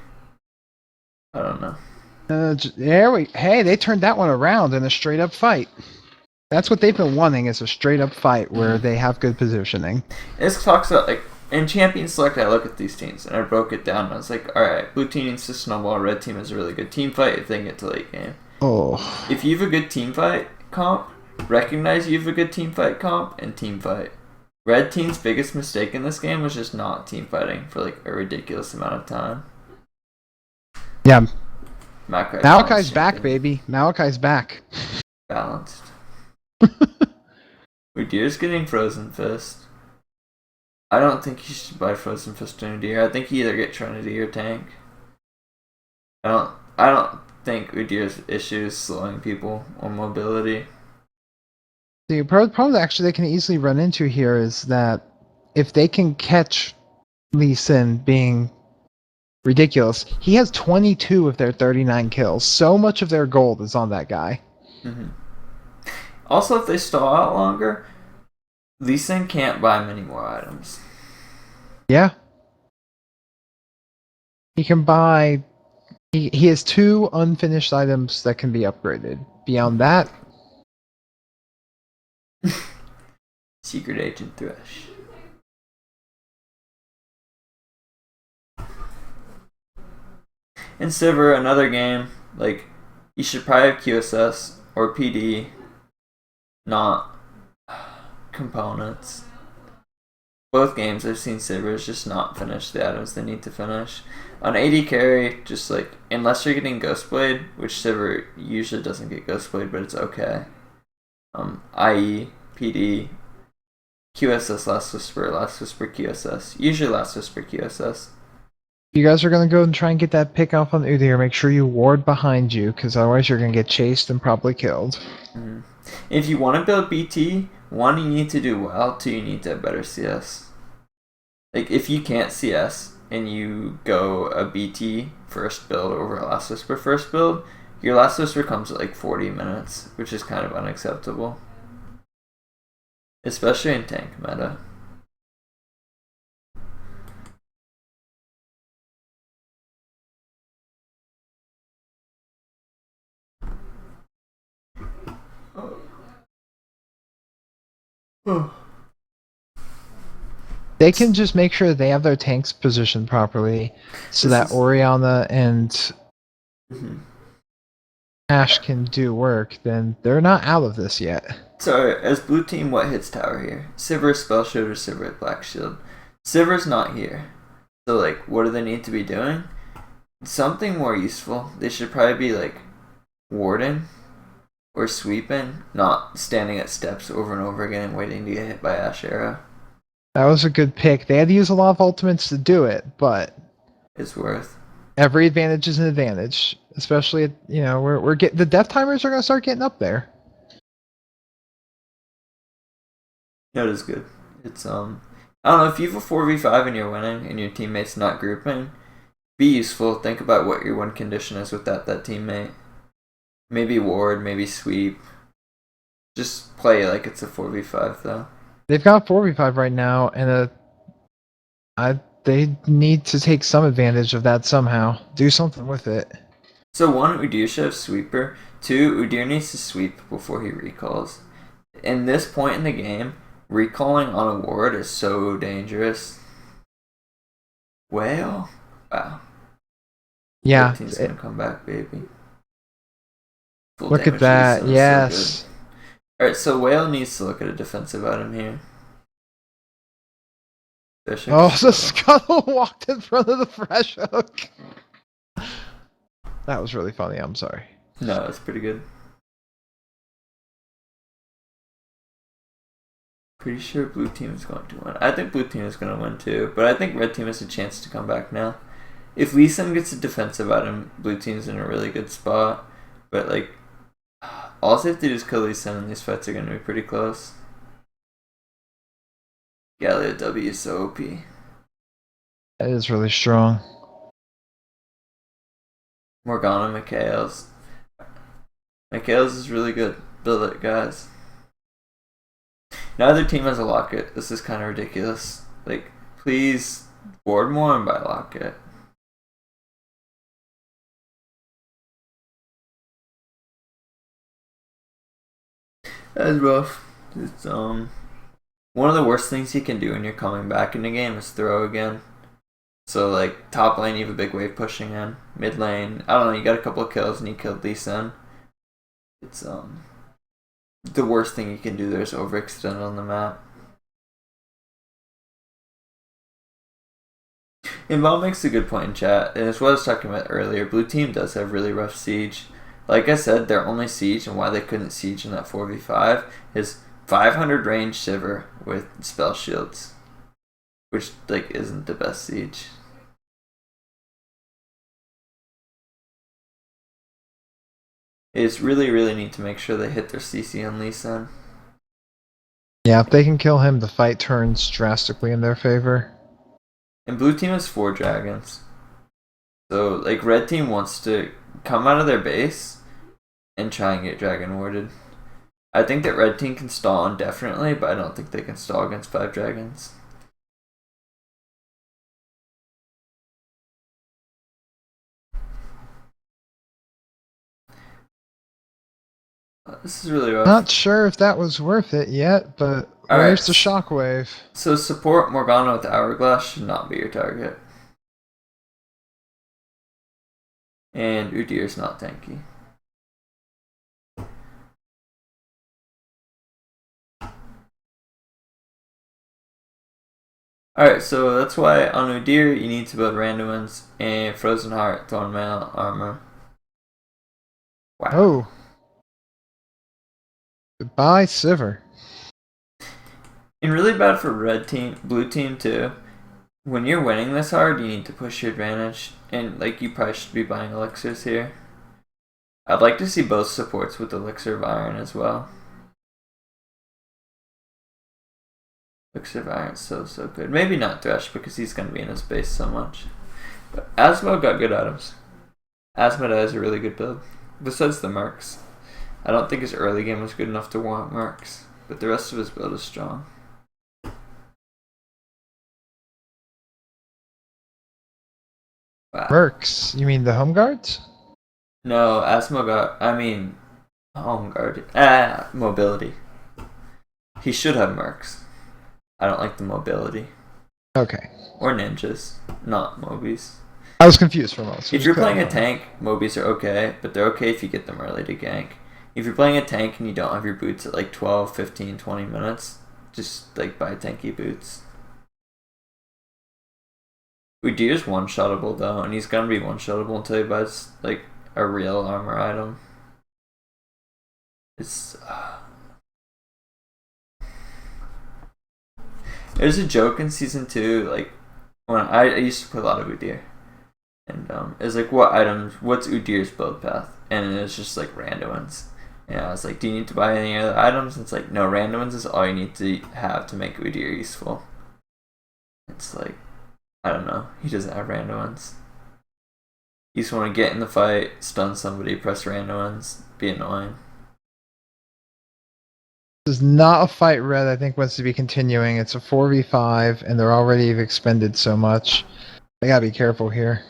I don't know. Hey, they turned that one around in a straight up fight. That's what they've been wanting, is a straight up fight where they have good positioning. This talks about, like, in Champion Select, I look at these teams and I broke it down and I was like, alright, blue team needs to snowball, red team has a really good team fight if they can get to late game. Oh. If you have a good team fight comp, recognize you have a good team fight comp and team fight. Red team's biggest mistake in this game was just not team fighting for like a ridiculous amount of time. Yeah. Malachi's back, baby. Malachi's back. Balanced. Udyr's getting Frozen Fist. I don't think you should buy Frozen Fist on Udyr. I think you either get Trinity or tank. I don't think Udyr's issue is slowing people or mobility. The problem that actually they can easily run into here is that if they can catch Lee Sin being ridiculous, he has 22 of their 39 kills. So much of their gold is on that guy. Mm-hmm. Also, if they stall out longer, Lee Sin can't buy many more items. Yeah. He can buy... He has 2 unfinished items that can be upgraded. Beyond that... Secret Agent Thresh. In Sivir, another game, like, you should probably have QSS or PD, not components. both games I've seen Sivers just not finish the items they need to finish. On AD carry, just like, unless you're getting Ghostblade, which Sivir usually doesn't get Ghostblade, but it's okay. IE, PD, QSS, Last Whisper, QSS. Usually Last Whisper, QSS. You guys are going to go and try and get that pick off on Udyr. Make sure you ward behind you, because otherwise you're going to get chased and probably killed. Mm-hmm. If you want to build BT, 1, you need to do well, 2, you need to have better CS. Like, if you can't CS and you go a BT first build over a Last Whisper first build, your Last Whisper comes at like 40 minutes, which is kind of unacceptable. Especially in tank meta. They can just make sure they have their tanks positioned properly so that Orianna and Ash can do work, then they're not out of this yet. So, as blue team, what hits tower here? Sivir, Spell Shield, or Sivir, Black Shield? Sivir's not here. So, like, what do they need to be doing? Something more useful. They should probably be, like, warding or sweeping, not standing at steps over and over again and waiting to get hit by Ash Arrow. That was a good pick. They had to use a lot of ultimates to do it, but It's worth. Every advantage is an advantage, especially we're getting the death timers are gonna start getting up there. No, it is good. It's I don't know, if you have a 4v5 and you're winning and your teammate's not grouping, be useful. Think about what your win condition is with that teammate. Maybe ward, maybe sweep. Just play like it's a 4v5 though. They've got 4v5 right now, and they need to take some advantage of that somehow. Do something with it. So 1, Udyr should have sweeper. 2, Udyr needs to sweep before he recalls. In this point in the game, recalling on a ward is so dangerous. Well, wow. Yeah. Team's gonna come back, baby. Full Look at that. Yes. Alright, so Whale needs to look at a defensive item here. Oh, the Scuttle walked in front of the fresh hook. That was really funny. I'm sorry. No, it's pretty good. Pretty sure blue team is going to win. I think blue team is going to win too, but I think red team has a chance to come back now. If Lee Sin gets a defensive item, blue team's in a really good spot. But like, all they have to do is kill Lee Sin, and these fights are going to be pretty close. Gallia W is so OP. That is really strong. Morgana, Mikhails. Mikhails is really good. Build it, guys. Neither team has a locket. This is kind of ridiculous. Like, please board more and buy locket. That's rough. It's one of the worst things you can do when you're coming back in the game is throw again. So like top lane you have a big wave pushing in. Mid lane, I don't know, you got a couple of kills and you killed Lee Sin. It's the worst thing you can do there is overextend on the map. Inval makes a good point in chat, and it's what I was talking about earlier. Blue team does have really rough siege. Like I said, their only siege and why they couldn't siege in that 4v5 is 500 range Sivir with spell shields, which like isn't the best siege. They just really need to make sure they hit their CC on Lee Sin. Yeah, if they can kill him, the fight turns drastically in their favor. And blue team has 4 dragons. So like red team wants to come out of their base and try and get dragon warded. I think that red team can stall indefinitely, but I don't think they can stall against 5 dragons. This is really rough. Not sure if that was worth it yet, but where's the shockwave? So support Morgana with Hourglass should not be your target. And Udyr is not tanky. Alright, so that's why on Udyr you need to build random ones and Frozen Heart, Thornmail, Armor. Wow. Oh. Goodbye, Sivir. And really bad for blue team too. When you're winning this hard, you need to push your advantage, and like you probably should be buying elixirs here. I'd like to see both supports with Elixir of Iron as well. Elixir of Iron's so good. Maybe not Thresh because he's going to be in his base so much. But Asmo got good items. Asmo has a really good build. Besides the Mercs. I don't think his early game was good enough to warrant Mercs, but the rest of his build is strong. Wow. Mercs? You mean the home guards? No, Asmo got, home guard. Mobility. He should have Mercs. I don't like the mobility. Okay. Or ninjas, not Mobies. I was confused for a moment. If you're playing a tank, Mobies are okay, but they're okay if you get them early to gank. If you're playing a tank and you don't have your boots at like 12, 15, 20 minutes, just like buy tanky boots. Udyr's one-shottable though, and he's gonna be one-shottable until he buys like a real armor item. It's There's a joke in season 2, like when I used to play a lot of Udyr, and it's like what's Udyr's build path, and it's just like random ones. And I was like, do you need to buy any other items? And it's like, no, random ones is all you need to have to make Udyr useful. It's like, I don't know, he doesn't have random ones. You just want to get in the fight, stun somebody, press random ones, be annoying. This is not a fight Red, I think, wants to be continuing. It's a 4v5, and they're already expended so much. They gotta be careful here.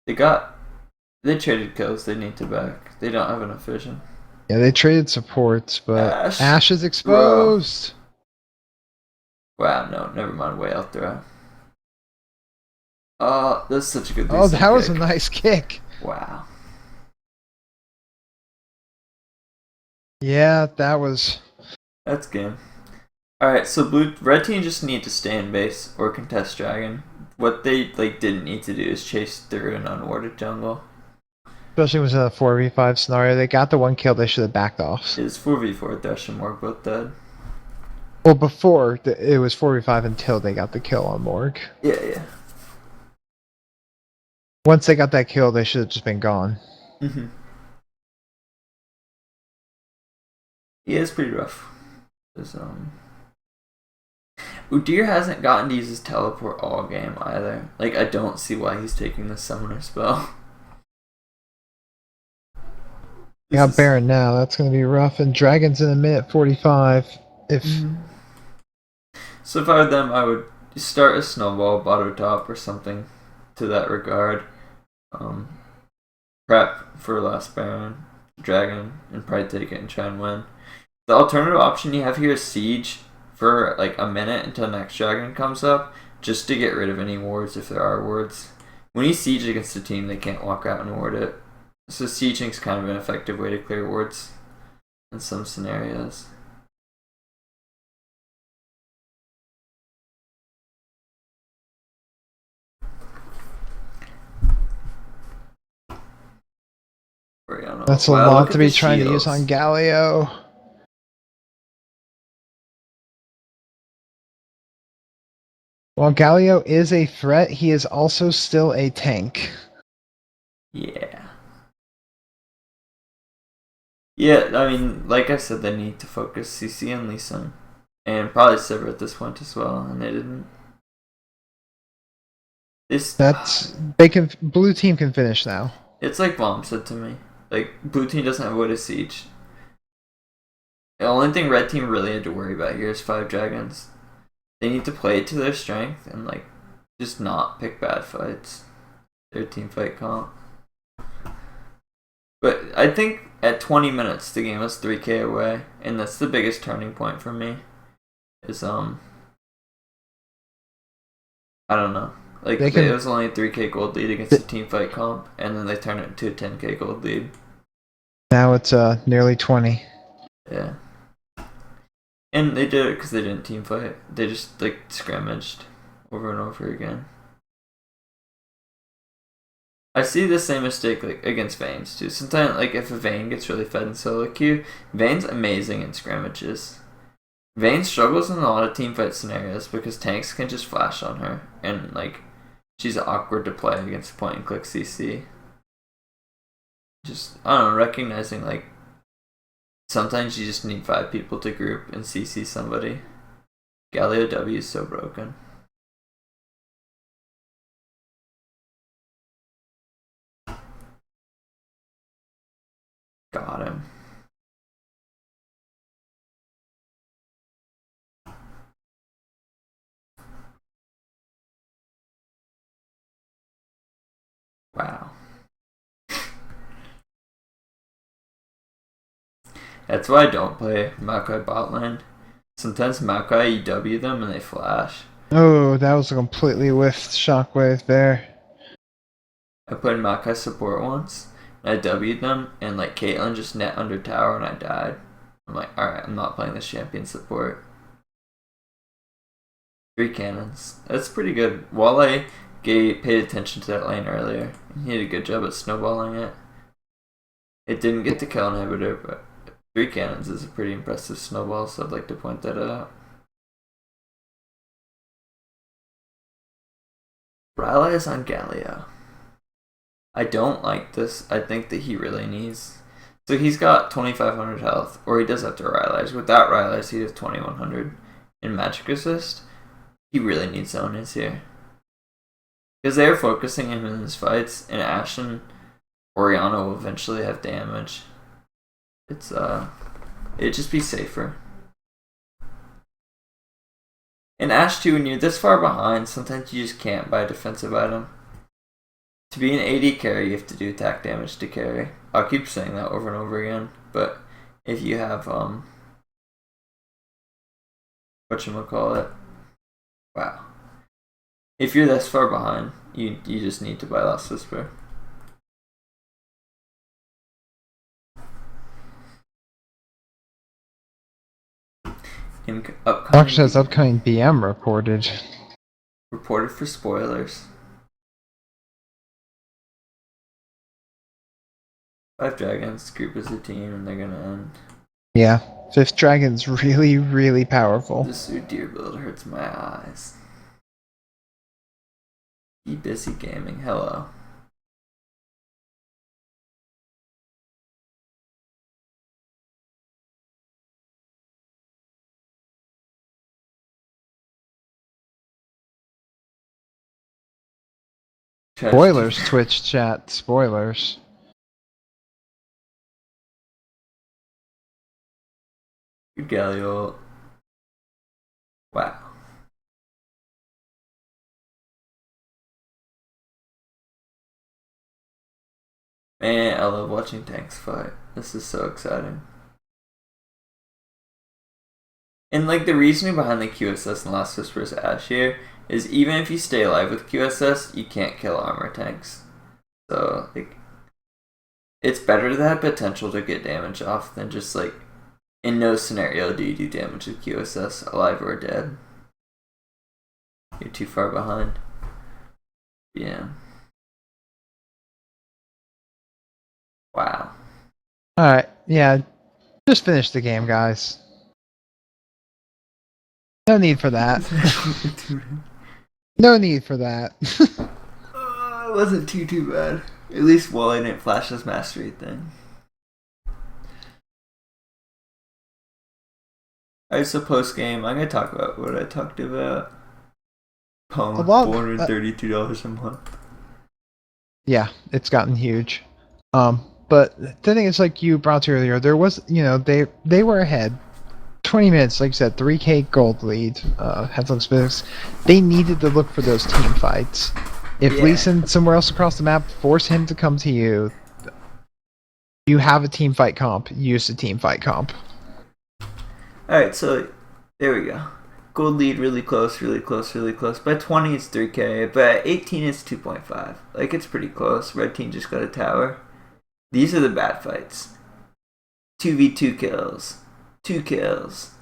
They traded kills they need to back. They don't have enough vision. Yeah, they traded supports, but Ash is exposed. Wow, no, never mind. Way out there. Oh, that's such a good. Oh, that was a nice kick. Wow. Yeah, that's game. Alright, so red team just need to stay in base or contest dragon. What they didn't need to do is chase through an unwarded jungle. Especially with a 4v5 scenario. They got the one kill, they should have backed off. It's 4v4, Thresh and Morg both dead. Well, before, it was 4v5 until they got the kill on Morg. Yeah. Once they got that kill, they should have just been gone. Mm-hmm. Yeah, it's pretty rough. Udyr hasn't gotten to use his teleport all game either. Like, I don't see why he's taking the summoner spell. You got Baron now, that's going to be rough. And Dragon's in a minute 45. So if I were them, I would start a snowball, bottom top, or something to that regard. Prep for last Baron, Dragon, and probably take it and try and win. The alternative option you have here is Siege for like a minute until next Dragon comes up, just to get rid of any wards if there are wards. When you Siege against a team, they can't walk out and ward it. So sieging is kind of an effective way to clear wards in some scenarios. That's a lot to be trying to use on Galio. While Galio is a threat, he is also still a tank. Yeah. Yeah, I mean, like I said, they need to focus CC and Lee Sin. And probably Sivir at this point as well, and they didn't. Blue team can finish now. It's like Mom said to me. Like, blue team doesn't have Void of Siege. The only thing red team really had to worry about here is 5 dragons. They need to play it to their strength and, like, just not pick bad fights. Their team fight comp. But I think at 20 minutes, the game was 3k away, and that's the biggest turning point for me. Is, I don't know. Like, it was only a 3k gold lead against a team fight comp, and then they turn it into a 10k gold lead. Now it's nearly 20. Yeah. And they did it because they didn't team fight. They just like scrimmaged over and over again. I see the same mistake like against Vayne's too. Sometimes like if a Vayne gets really fed in solo queue, Vayne's amazing in scrimmages. Vayne struggles in a lot of team fight scenarios because tanks can just flash on her and like she's awkward to play against point and click CC. Just I don't know, recognizing like sometimes you just need 5 people to group and CC somebody. Galio W is so broken. Got him. Wow. That's why I don't play Maokai bot lane. Sometimes Maokai EW them and they flash. Oh, that was a completely whiffed shockwave there. I played Maokai support once, and I W'd them, and like Caitlyn just net under tower and I died. I'm like, alright, I'm not playing this champion support. 3 cannons. That's pretty good. Wale paid attention to that lane earlier. He did a good job at snowballing it. It didn't get the kill inhibitor, but 3 cannons is a pretty impressive snowball, so I'd like to point that out. Rala is on Galio. I don't like this. I think that he really needs... So he's got 2,500 health, or he does have to Rylai's. Without Rylai's, he has 2,100 in magic resist. He really needs Zonas here. Because they are focusing him in his fights, and Ashe and Orianna will eventually have damage. It'd just be safer. And Ashe too, when you're this far behind, sometimes you just can't buy a defensive item. To be an AD carry, you have to do attack damage to carry. I'll keep saying that over and over again, but if you have, whatchamacallit, wow. If you're this far behind, you just need to buy Last Whisper. Doctor says upcoming BM reported. Reported for spoilers. 5 dragons group as a team and they're gonna end. Yeah, 5th dragon's really, really powerful. This Udyr build hurts my eyes. Be busy gaming, hello. Spoilers, Twitch chat, spoilers. Galio. Wow. Man, I love watching tanks fight. This is so exciting. And like the reasoning behind the QSS and Last Whisper's Ashe here is even if you stay alive with QSS, you can't kill armor tanks. So like it's better to have potential to get damage off than just like in no scenario do you do damage with QSS, alive or dead. You're too far behind. Yeah. Wow. Alright, yeah. Just finish the game, guys. No need for that. No need for that. It wasn't too bad. At least Wally didn't flash his mastery thing. Alright, so post game, I'm gonna talk about what I talked about. $432 a month. Yeah, it's gotten huge. But the thing is, like you brought earlier, there was, they were ahead. 20 minutes, like I said, 3k gold lead, Headless Physics. They needed to look for those team fights. If Lee Sin somewhere else across the map, force him to come to you. You have a team fight comp, use the team fight comp. Alright, so there we go. Gold lead really close, really close, really close. By 20 it's 3k, but at 18 it's 2.5. Like it's pretty close. Red team just got a tower. These are the bad fights. 2v2 kills. 2 kills.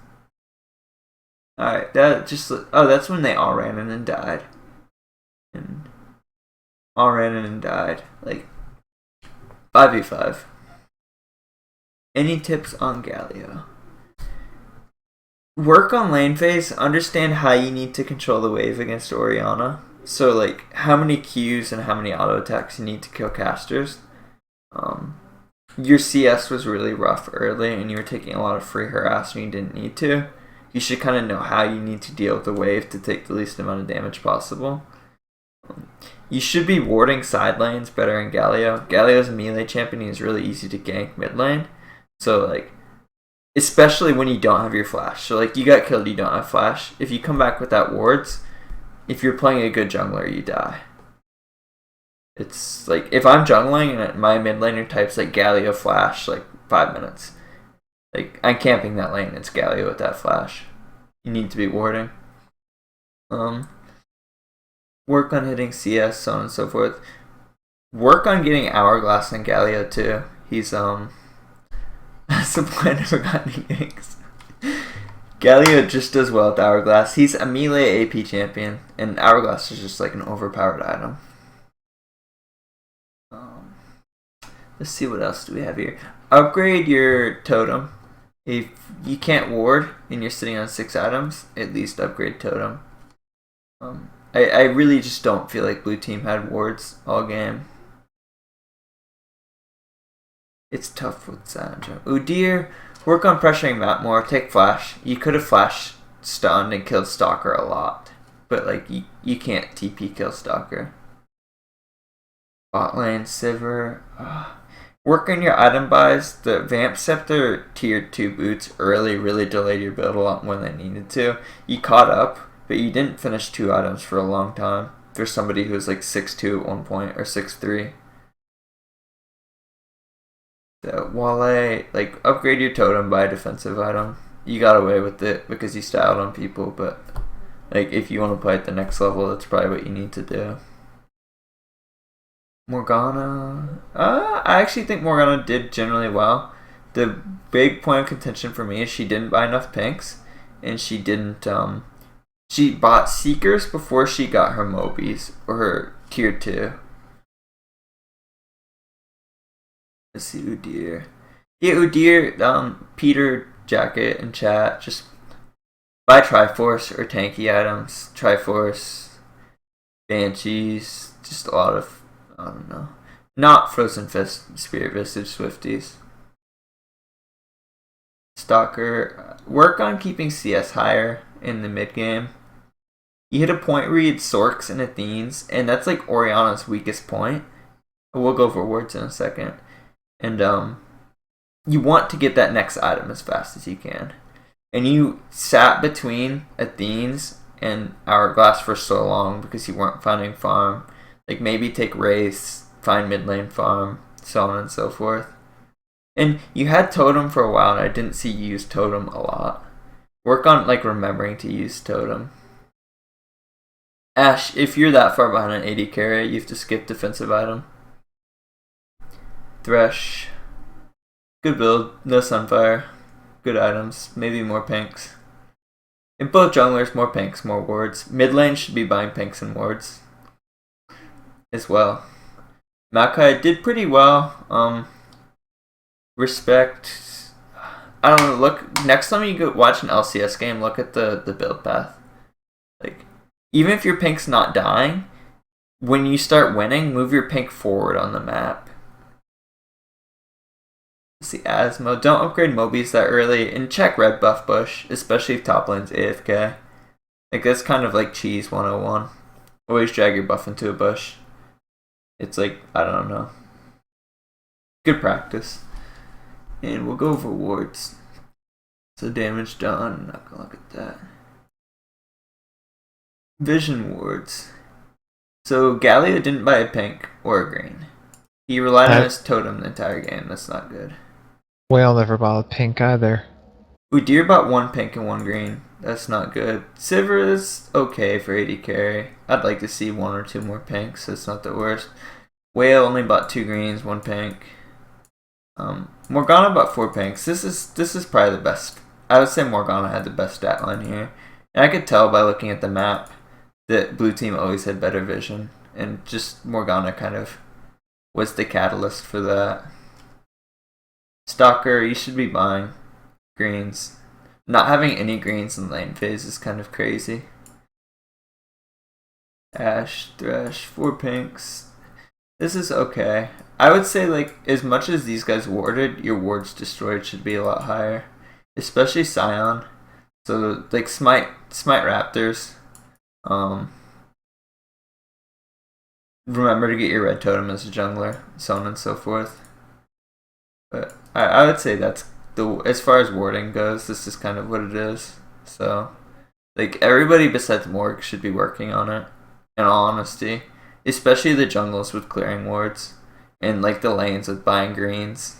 Alright, that's when they all ran in and died. And all ran in and died. Like, 5v5. Any tips on Galio? Work on lane phase, understand how you need to control the wave against Orianna. So, like, how many Qs and how many auto attacks you need to kill casters. Your CS was really rough early and you were taking a lot of free harass when you didn't need to. You should kind of know how you need to deal with the wave to take the least amount of damage possible. You should be warding side lanes better in Galio. Galio's a melee champion, he's really easy to gank mid lane. So, like, especially when you don't have your flash. So, like, you got killed, you don't have flash. If you come back without wards, if you're playing a good jungler, you die. It's like, if I'm jungling and my mid laner types like Galio flash, like 5 minutes. Like, I'm camping that lane, it's Galio with that flash. You need to be warding. Work on hitting CS, so on and so forth. Work on getting Hourglass and Galio too. He's, that's the point, I forgot any ganks. Galio just does well with Hourglass. He's a melee AP champion, and Hourglass is just like an overpowered item. Let's see what else do we have here. Upgrade your totem. If you can't ward and you're sitting on 6 items, at least upgrade totem. I really just don't feel like blue team had wards all game. It's tough with Sandra. Udyr, work on pressuring map more. Take flash. You could have flash stunned and killed Stalker a lot, but like you can't TP kill Stalker. Bot lane Sivir. Work on your item buys. The Vamp Scepter tier 2 boots early really delayed your build a lot more than they needed to. You caught up, but you didn't finish 2 items for a long time. There's somebody who was like 6'2 at one point, or 6'3. So, Wale, like, upgrade your totem by a defensive item. You got away with it because you styled on people, but like, if you want to play at the next level, that's probably what you need to do. Morgana, I actually think Morgana did generally well. The big point of contention for me is she didn't buy enough pinks, and she didn't, she bought Seekers before she got her Mobies, or her tier 2. Let's see, Udyr. Yeah, Udyr, Peter, Jacket, and chat, just buy Triforce or tanky items. Triforce, Banshees, just a lot of, I don't know. Not Frozen Fist, Spirit Visage Swifties. Stalker, work on keeping CS higher in the mid game. You hit a point where you had Sorks and Athenes, and that's like Orianna's weakest point. We'll go over words in a second. And you want to get that next item as fast as you can. And you sat between Athenes and Hourglass for so long because you weren't finding farm. Like, maybe take Wraiths, find mid lane farm, so on and so forth. And you had Totem for a while, and I didn't see you use Totem a lot. Work on, like, remembering to use Totem. Ash, if you're that far behind an AD carry, you have to skip defensive item. Thresh, good build, no Sunfire, good items, maybe more pinks. In both junglers, more pinks, more wards. Mid lane should be buying pinks and wards as well. Makai did pretty well. Respect. I don't know. Look, next time you go watch an LCS game, look at the build path. Like, even if your pink's not dying, when you start winning, move your pink forward on the map. Let's see, Asmo. Don't upgrade Mobies that early, and check red buff bush, especially if top lane's AFK. Like, that's kind of like cheese 101. Always drag your buff into a bush. It's like, I don't know. Good practice. And we'll go over wards. So damage done, I'm not gonna look at that. Vision wards. So Galio didn't buy a pink or a green. He relied on his totem the entire game. That's not good. Whale never bought a pink either. Udyr bought 1 pink and 1 green. That's not good. Sivir is okay for AD carry. I'd like to see 1 or 2 more pinks. That's not the worst. Whale only bought 2 greens, 1 pink. Morgana bought 4 pinks. This is probably the best. I would say Morgana had the best stat line here. And I could tell by looking at the map that blue team always had better vision, and just Morgana kind of was the catalyst for that. Stalker, you should be buying greens. Not having any greens in lane phase is kind of crazy. Ash, Thresh, 4 pinks. This is okay. I would say, like, as much as these guys warded, your wards destroyed should be a lot higher. Especially Scion. So, like, smite Raptors. Remember to get your red totem as a jungler, so on and so forth. But I would say that's as far as warding goes, this is kind of what it is. So, like, everybody besides Morg should be working on it, in all honesty. Especially the jungles with clearing wards, and, like, the lanes with buying greens.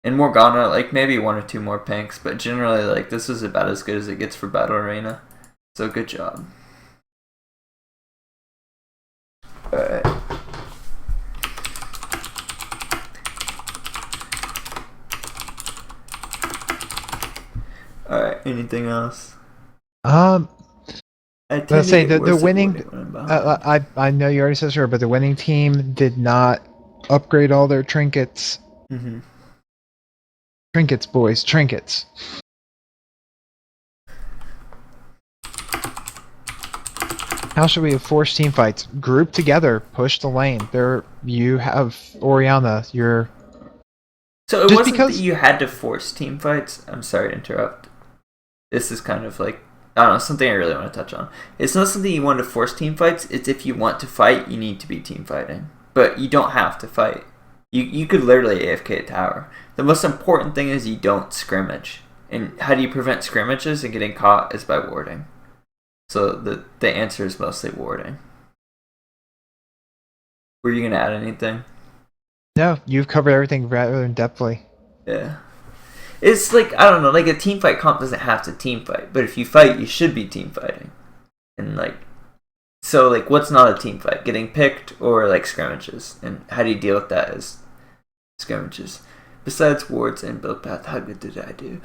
And Morgana, like, maybe 1 or 2 more pinks, but generally, like, this is about as good as it gets for Battle Arena. So, good job. Alright. Alright, anything else? Let's say the winning. I know you already said sure, but the winning team did not upgrade all their trinkets. Mm-hmm. Trinkets, boys, trinkets. How should we have forced team fights? Group together, push the lane. You have Oriana. So it just wasn't because that you had to force team fights. I'm sorry to interrupt. This is kind of like, I don't know, something I really want to touch on. It's not something you want to force team fights. It's if you want to fight, you need to be team fighting. But you don't have to fight. You could literally AFK a tower. The most important thing is you don't scrimmage. And how do you prevent scrimmages and getting caught is by warding. So the answer is mostly warding. Were you going to add anything? No, you've covered everything rather in depthly. Yeah. It's like, I don't know, like a team fight comp doesn't have to team fight, but if you fight, you should be team fighting. And like, so like, what's not a team fight? Getting picked or like scrimmages? And how do you deal with that as scrimmages? Besides wards and build path, how good did I do?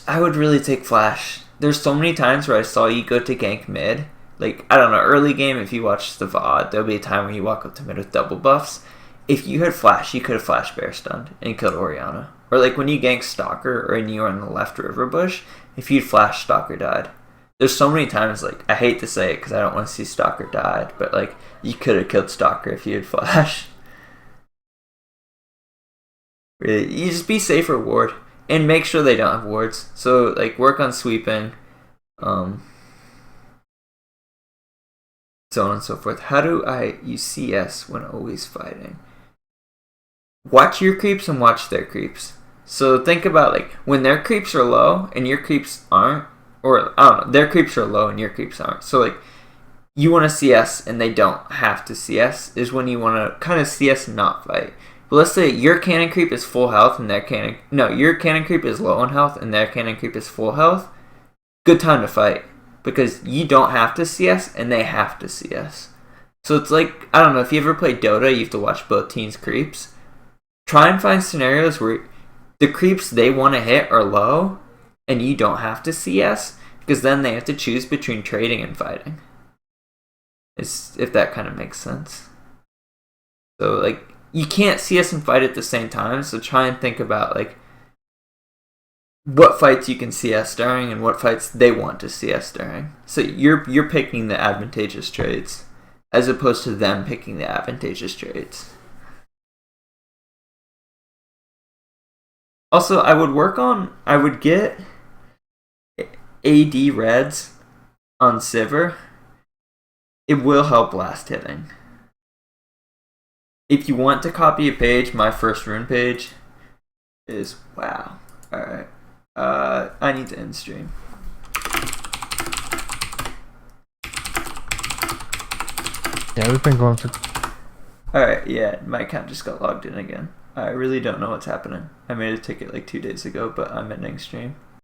I would really take flash. There's so many times where I saw you go to gank mid. Like, I don't know, early game, if you watch the VOD, there'll be a time where you walk up to mid with double buffs. If you had flash, you could have flash bear stunned and killed Oriana. Or like when you gank Stalker or when you were in the left river bush, if you'd flash, Stalker died. There's so many times, like, I hate to say it because I don't want to see Stalker died, but like, you could have killed Stalker if you had flash. Really, you just be safe or ward. And make sure they don't have wards. So, like, work on sweeping. So on and so forth. How do I use CS when always fighting? Watch your creeps and watch their creeps. So think about, like, when their creeps are low and your creeps aren't, or, I don't know, their creeps are low and your creeps aren't. So, like, you want to CS and they don't have to CS is when you want to kind of CS and not fight. But let's say your cannon creep is full health and your cannon creep is low on health and their cannon creep is full health. Good time to fight. Because you don't have to CS and they have to CS. So it's like, I don't know, if you ever play Dota, you have to watch both teams' creeps. Try and find scenarios where the creeps they want to hit are low and you don't have to CS, because then they have to choose between trading and fighting. If that kind of makes sense. So, like, you can't CS and fight at the same time, so try and think about, like, what fights you can CS during and what fights they want to CS during. So you're picking the advantageous trades as opposed to them picking the advantageous trades. Also, I would get AD reds on Sivir. It will help last hitting. If you want to copy a page, my first rune page is wow. Alright. I need to end stream. Yeah, we've been going for... Alright, yeah, my account just got logged in again. I really don't know what's happening. I made a ticket like 2 days ago, but I'm ending stream.